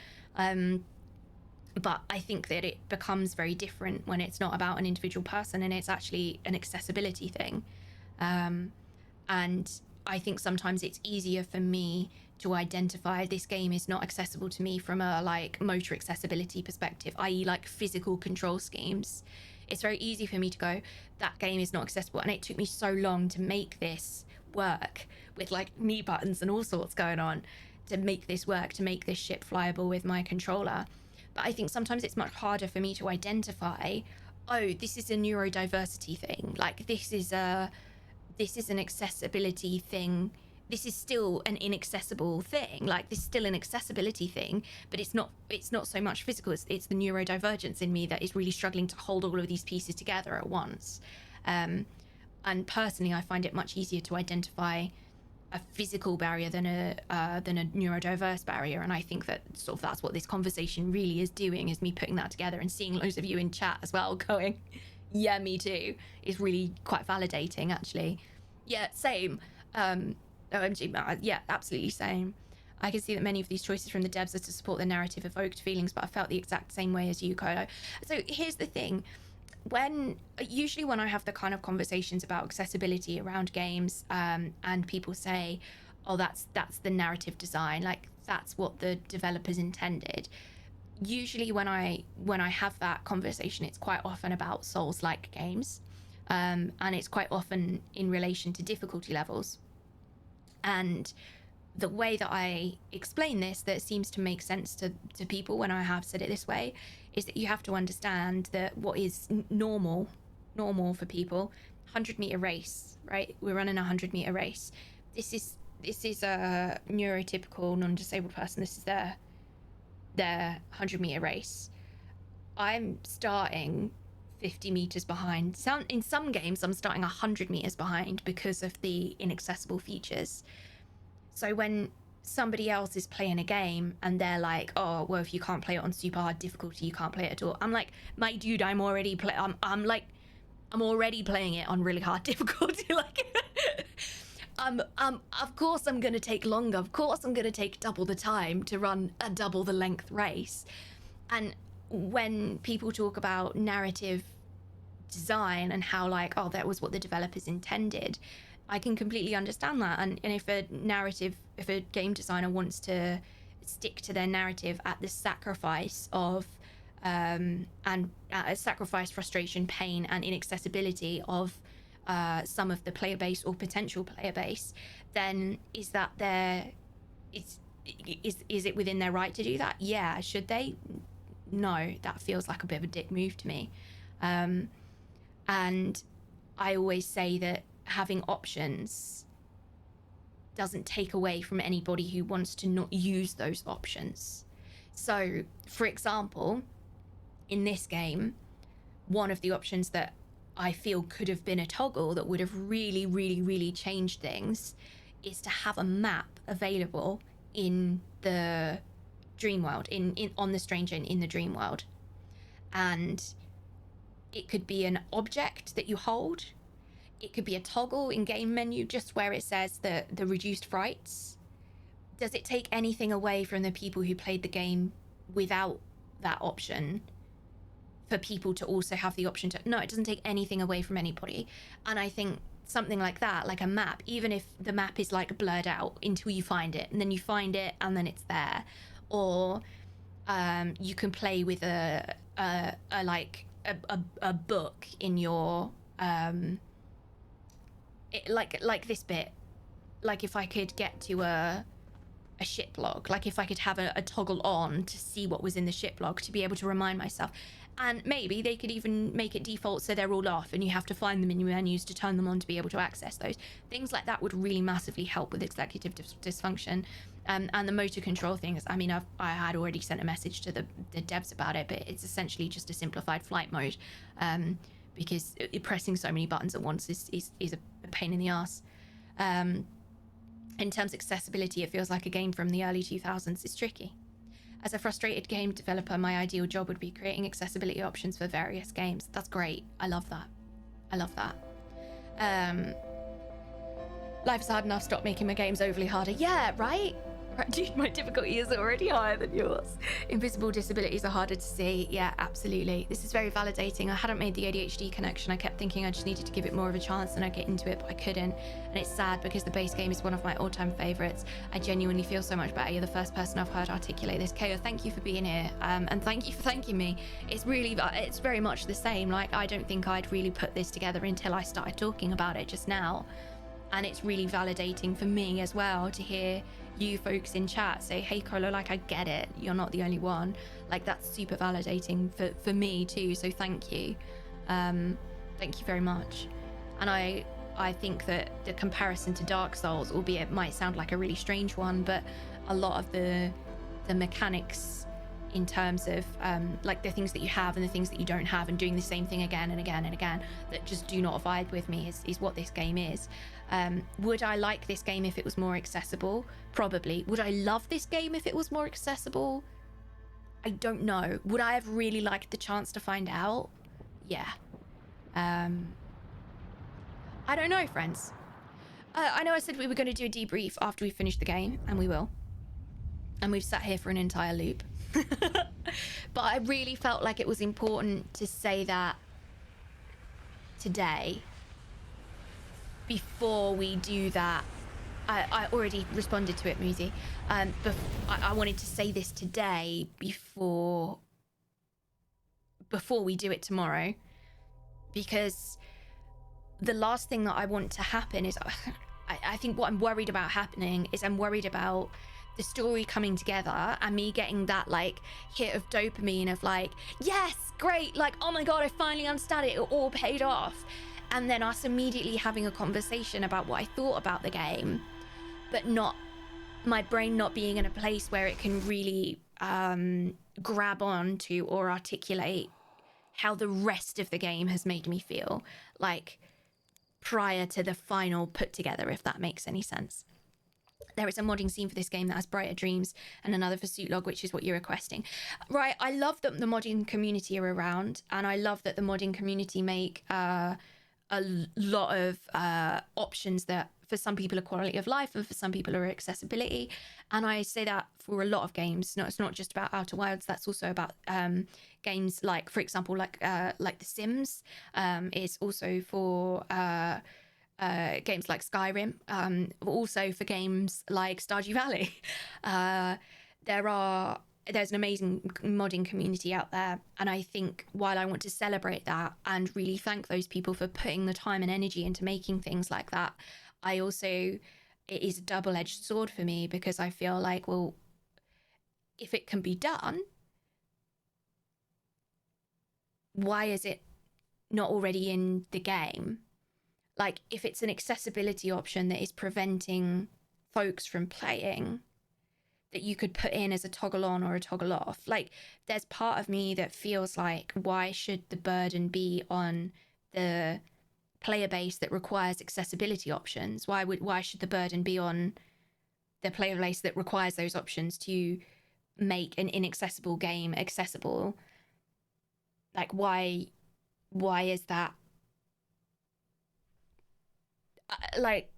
But I think that it becomes very different when it's not about an individual person and it's actually an accessibility thing. And I think sometimes it's easier for me to identify this game is not accessible to me from a like motor accessibility perspective, i.e. like physical control schemes. It's very easy for me to go, that game is not accessible. And it took me so long to make this work with like me buttons and all sorts going on, to make this work, to make this ship flyable with my controller. But I think sometimes it's much harder for me to identify, oh, this is a neurodiversity thing. Like this is an accessibility thing. This is still an inaccessible thing. Like this is still an accessibility thing, but it's not so much physical. It's the neurodivergence in me that is really struggling to hold all of these pieces together at once. And personally, I find it much easier to identify a physical barrier than a neurodiverse barrier. And I think that sort of that's what this conversation really is doing, is me putting that together and seeing loads of you in chat as well going, yeah, me too, is really quite validating, actually. Yeah, same. OMG, yeah, absolutely same. I can see that many of these choices from the devs are to support the narrative evoked feelings, but I felt the exact same way as you, Kolo. So here's the thing. Usually when I have the kind of conversations about accessibility around games, and people say, oh, that's the narrative design, like that's what the developers intended. Usually when I have that conversation, it's quite often about Souls-like games, and it's quite often in relation to difficulty levels. And the way that I explain this, that seems to make sense to people when I have said it this way, is that you have to understand that what is normal for people, 100-meter race, right? We're running a 100-meter race. This is a neurotypical non-disabled person. This is their 100-meter race. I'm starting 50 meters behind. In some games, I'm starting 100 meters behind because of the inaccessible features. So when somebody else is playing a game and they're like, oh, well, if you can't play it on super hard difficulty, you can't play it at all. I'm like, my dude, I'm already playing it on really hard difficulty. Like, of course I'm going to take longer. Of course I'm going to take double the time to run a double the length race. And when people talk about narrative design and how like, oh, that was what the developers intended, I can completely understand that. And if a game designer wants to stick to their narrative at the sacrifice of sacrifice, frustration, pain, and inaccessibility of some of the player base or potential player base, then is it within their right to do that? Yeah. Should they? No, that feels like a bit of a dick move to me. And I always say that having options doesn't take away from anybody who wants to not use those options. So, for example, in this game, one of the options that I feel could have been a toggle that would have really, really, really changed things is to have a map available in the dream world, in on the stranger in the dream world. And it could be an object that you hold. It could be a toggle in game menu just where it says the reduced frights. Does it take anything away from the people who played the game without that option for people to also have the option to... No, it doesn't take anything away from anybody. And I think something like that, like a map, even if the map is like blurred out until you find it, and then you find it and then it's there. Or you can play with a book in your like this bit, like if I could get to a ship log, like if I could have a toggle on to see what was in the ship log, to be able to remind myself. And maybe they could even make it default so they're all off and you have to find them in your menus to turn them on to be able to access those. Things like that would really massively help with executive dysfunction. And the motor control things, I mean, I had already sent a message to the devs about it, but it's essentially just a simplified flight mode, because pressing so many buttons at once is a pain in the ass. In terms of accessibility, it feels like a game from the early 2000s. It's tricky. As a frustrated game developer, my ideal job would be creating accessibility options for various games. That's great. I love that. I love that. Life is hard enough. Stop making my games overly harder. Yeah, right? Right, dude, my difficulty is already higher than yours. Invisible disabilities are harder to see. Yeah, absolutely. This is very validating. I hadn't made the ADHD connection. I kept thinking I just needed to give it more of a chance and I'd get into it, but I couldn't. And it's sad because the base game is one of my all-time favorites. I genuinely feel so much better. You're the first person I've heard articulate this. Keo, thank you for being here. And thank you for thanking me. It's very much the same. Like, I don't think I'd really put this together until I started talking about it just now. And it's really validating for me as well to hear you folks in chat say, hey Kolo, like, I get it, you're not the only one. Like, that's super validating for me too, so thank you. Thank you very much. And I think that the comparison to Dark Souls, albeit it might sound like a really strange one, but a lot of the mechanics in terms of like the things that you have and the things that you don't have, and doing the same thing again and again and again, that just do not vibe with me is what this game is. Would I like this game if it was more accessible? Probably. Would I love this game if it was more accessible? I don't know. Would I have really liked the chance to find out? Yeah. I don't know, friends. I know I said we were going to do a debrief after we finish the game, and we will. And we've sat here for an entire loop. But I really felt like it was important to say that today before we do that. I already responded to it, Moozy. I wanted to say this today before we do it tomorrow, because the last thing that I want to happen is I think what I'm worried about happening is I'm worried about the story coming together and me getting that like hit of dopamine of like, yes, great, like, oh my god, I finally understand it, it all paid off. And then us immediately having a conversation about what I thought about the game, but not my brain not being in a place where it can really grab on to or articulate how the rest of the game has made me feel, like prior to the final put together, if that makes any sense. There is a modding scene for this game that has brighter dreams, and another for Suit Log, which is what you're requesting. Right, I love that the modding community are around, and I love that the modding community make a lot of options that for some people are quality of life and for some people are accessibility. And I say that for a lot of games. No, it's not just about Outer Wilds. That's also about games like, for example, like The Sims. It's also for games like Skyrim, also for games like Stardew Valley. There's an amazing modding community out there, and I think while I want to celebrate that and really thank those people for putting the time and energy into making things like that, I also, it is a double-edged sword for me, because I feel like, well, if it can be done, why is it not already in the game? Like, if it's an accessibility option that is preventing folks from playing, that you could put in as a toggle on or a toggle off. Like, there's part of me that feels like, why should the burden be on the player base that requires accessibility options. Why should the burden be on the player base that requires those options to make an inaccessible game accessible? Like, why is that? Like,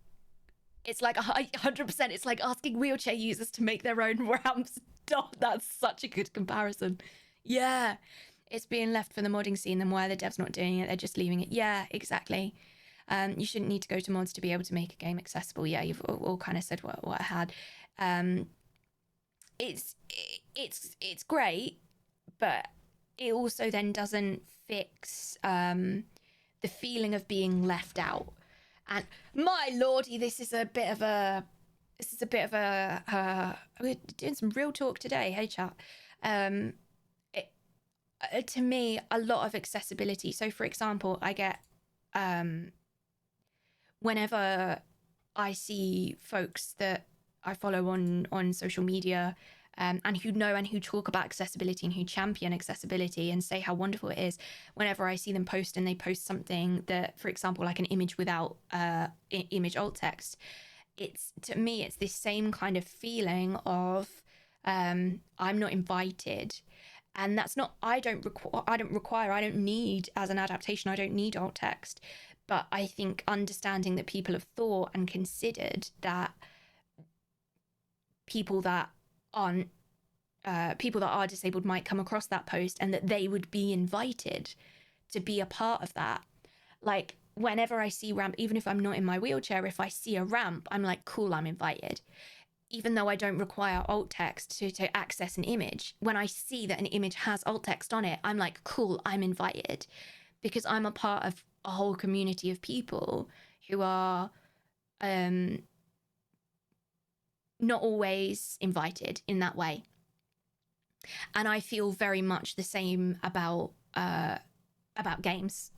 it's like 100%. It's like asking wheelchair users to make their own ramps. Stop. That's such a good comparison. Yeah, it's being left for the modding scene. Then why are the devs not doing it? They're just leaving it. Yeah, exactly. You shouldn't need to go to mods to be able to make a game accessible. Yeah, you've all kind of said what I had. It's great, but it also then doesn't fix the feeling of being left out. And my lordy, this is a bit of a we're doing some real talk today. Hey chat. To me, a lot of accessibility. So for example, I get whenever I see folks that I follow on social media, and who talk about accessibility and who champion accessibility and say how wonderful it is, whenever I see them post and they post something that, for example, like an image without image alt text, to me it's this same kind of feeling of I'm not invited. And that's not, I don't need, as an adaptation, I don't need alt text. But I think understanding that people have thought and considered that people that are disabled might come across that post and that they would be invited to be a part of that. Like, whenever I see ramp, even if I'm not in my wheelchair, if I see a ramp, I'm like, cool, I'm invited. Even though I don't require alt text to access an image, when I see that an image has alt text on it, I'm like, cool, I'm invited. Because I'm a part of a whole community of people who are not always invited in that way. And I feel very much the same about games.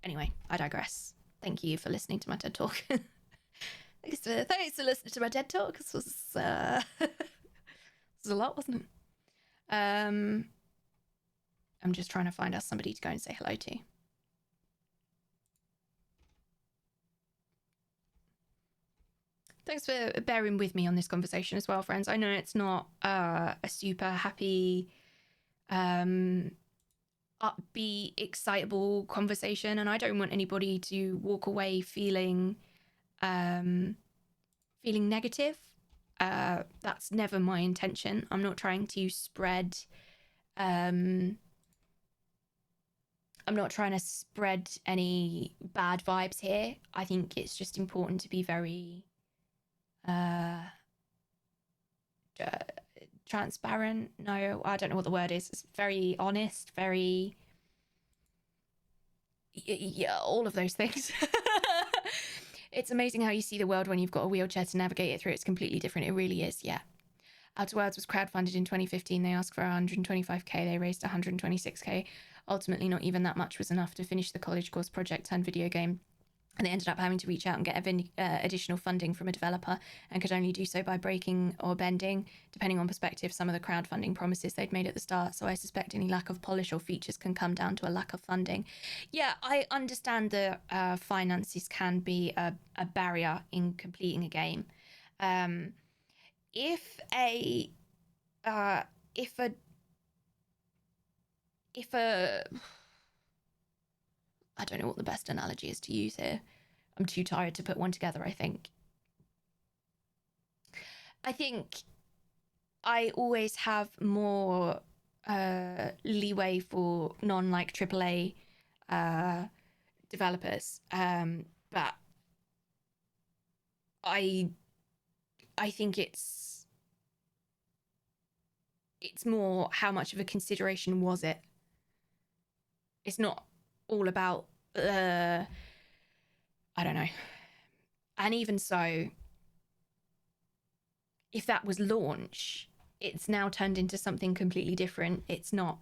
Anyway, I digress. Thank you for listening to my TED Talk. Thanks for listening to my TED Talk. This was a lot, wasn't it? I'm just trying to find us somebody to go and say hello to. Thanks for bearing with me on this conversation as well, friends. I know it's not a super happy, upbeat, excitable conversation, and I don't want anybody to walk away feeling negative. That's never my intention. I'm not trying to spread any bad vibes here. I think it's just important to be very transparent. No, I don't know what the word is. It's very honest, very all of those things. It's amazing how you see the world when you've got a wheelchair to navigate it through. It's completely different. It really is. Yeah. Outer Worlds was crowdfunded in 2015. They asked for 125k. They raised 126k. Ultimately, not even that much was enough to finish the college course project turned video game. And they ended up having to reach out and get additional funding from a developer, and could only do so by breaking or bending, depending on perspective, some of the crowdfunding promises they'd made at the start. So I suspect any lack of polish or features can come down to a lack of funding. Yeah, I understand that finances can be a barrier in completing a game. If a I don't know what the best analogy is to use here. I'm too tired to put one together, I think. I think I always have more leeway for non-like AAA developers. But I think it's more how much of a consideration was it. It's not all about I don't know. And even so, if that was launch, it's now turned into something completely different. It's not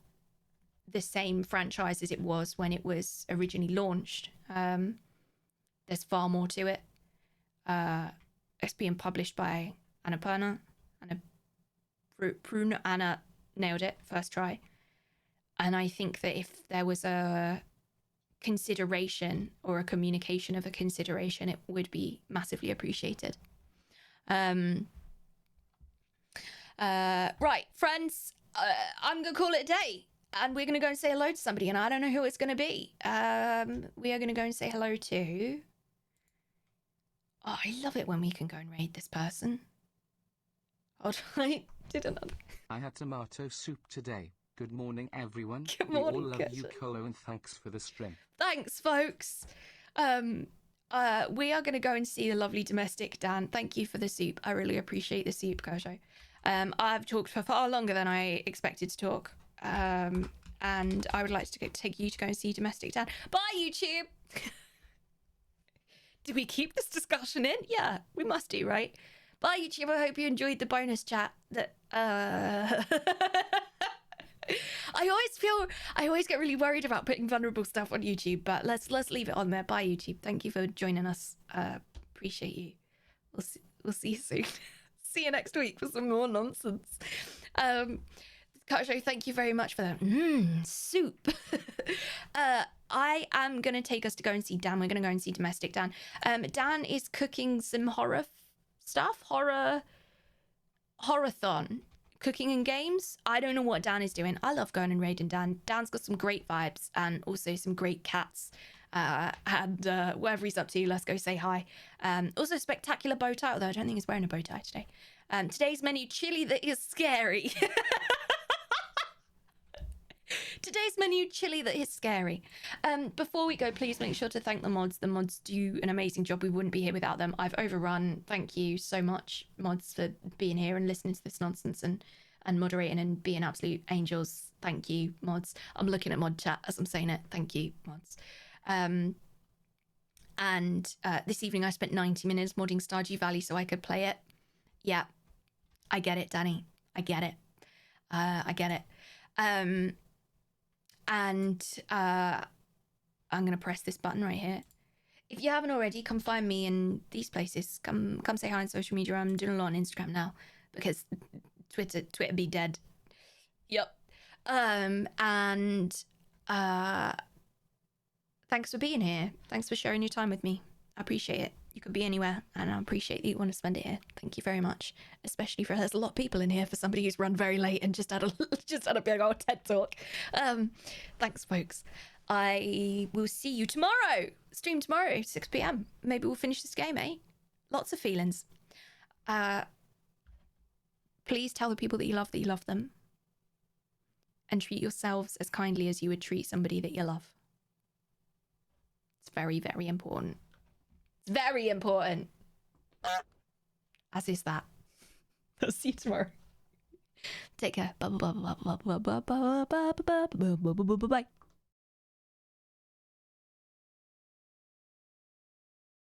the same franchise as it was when it was originally launched. There's far more to it. It's being published by Annapurna. Anna nailed it first try. And I think that if there was a consideration or a communication of a consideration, it would be massively appreciated. Right, friends, I'm gonna call it a day, and we're gonna go and say hello to somebody, and I don't know who it's gonna be. We are gonna go and say hello to... Oh, I love it when we can go and raid this person. Hold on, I didn't... I had tomato soup today. Good morning, everyone. Good morning, we all love you, Kolo, and thanks for the stream. Thanks, folks. We are going to go and see the lovely domestic Dan. Thank you for the soup. I really appreciate the soup, Kojo. I've talked for far longer than I expected to talk. And I would like to take you to go and see domestic Dan. Bye, YouTube! Do we keep this discussion in? Yeah, we must do, right? Bye, YouTube. I hope you enjoyed the bonus chat. I always get really worried about putting vulnerable stuff on YouTube, but let's leave it on there. Bye, YouTube. Thank you for joining us. Appreciate you. We'll see you soon. See you next week for some more nonsense. Kajo, thank you very much for that. Soup. I am gonna take us to go and see Dan. We're gonna go and see domestic Dan. Dan is cooking some horror stuff. Horror-thon. Cooking and games. I don't know what Dan is doing. I love going and raiding Dan. Dan's got some great vibes and also some great cats. And whatever he's up to, let's go say hi. Also spectacular bow tie, although I don't think he's wearing a bow tie today. Today's menu, chili that is scary. Today's menu, chili that is scary. Before we go, please make sure to thank the mods. The mods do an amazing job. We wouldn't be here without them. I've overrun. Thank you so much, mods, for being here and listening to this nonsense and moderating and being absolute angels. Thank you, mods. I'm looking at mod chat as I'm saying it. Thank you, mods. This evening I spent 90 minutes modding Stardew Valley so I could play it. Yeah, I get it, Danny. I get it. I get it. I'm gonna press this button right here. If you haven't already, come find me in these places. Come say hi on social media. I'm doing a lot on Instagram now because Twitter be dead. Yep. Thanks for being here. Thanks for sharing your time with me. I appreciate it. You could be anywhere, and I appreciate that you want to spend it here. Thank you very much. Especially for there's a lot of people in here for somebody who's run very late and just had a big old TED talk. Thanks, folks. I will see you tomorrow. Stream tomorrow, 6 p.m. Maybe we'll finish this game, eh? Lots of feelings. Please tell the people that you love them. And treat yourselves as kindly as you would treat somebody that you love. It's very, very important. It's very important. As is that. I'll see you tomorrow. Take care. Bye.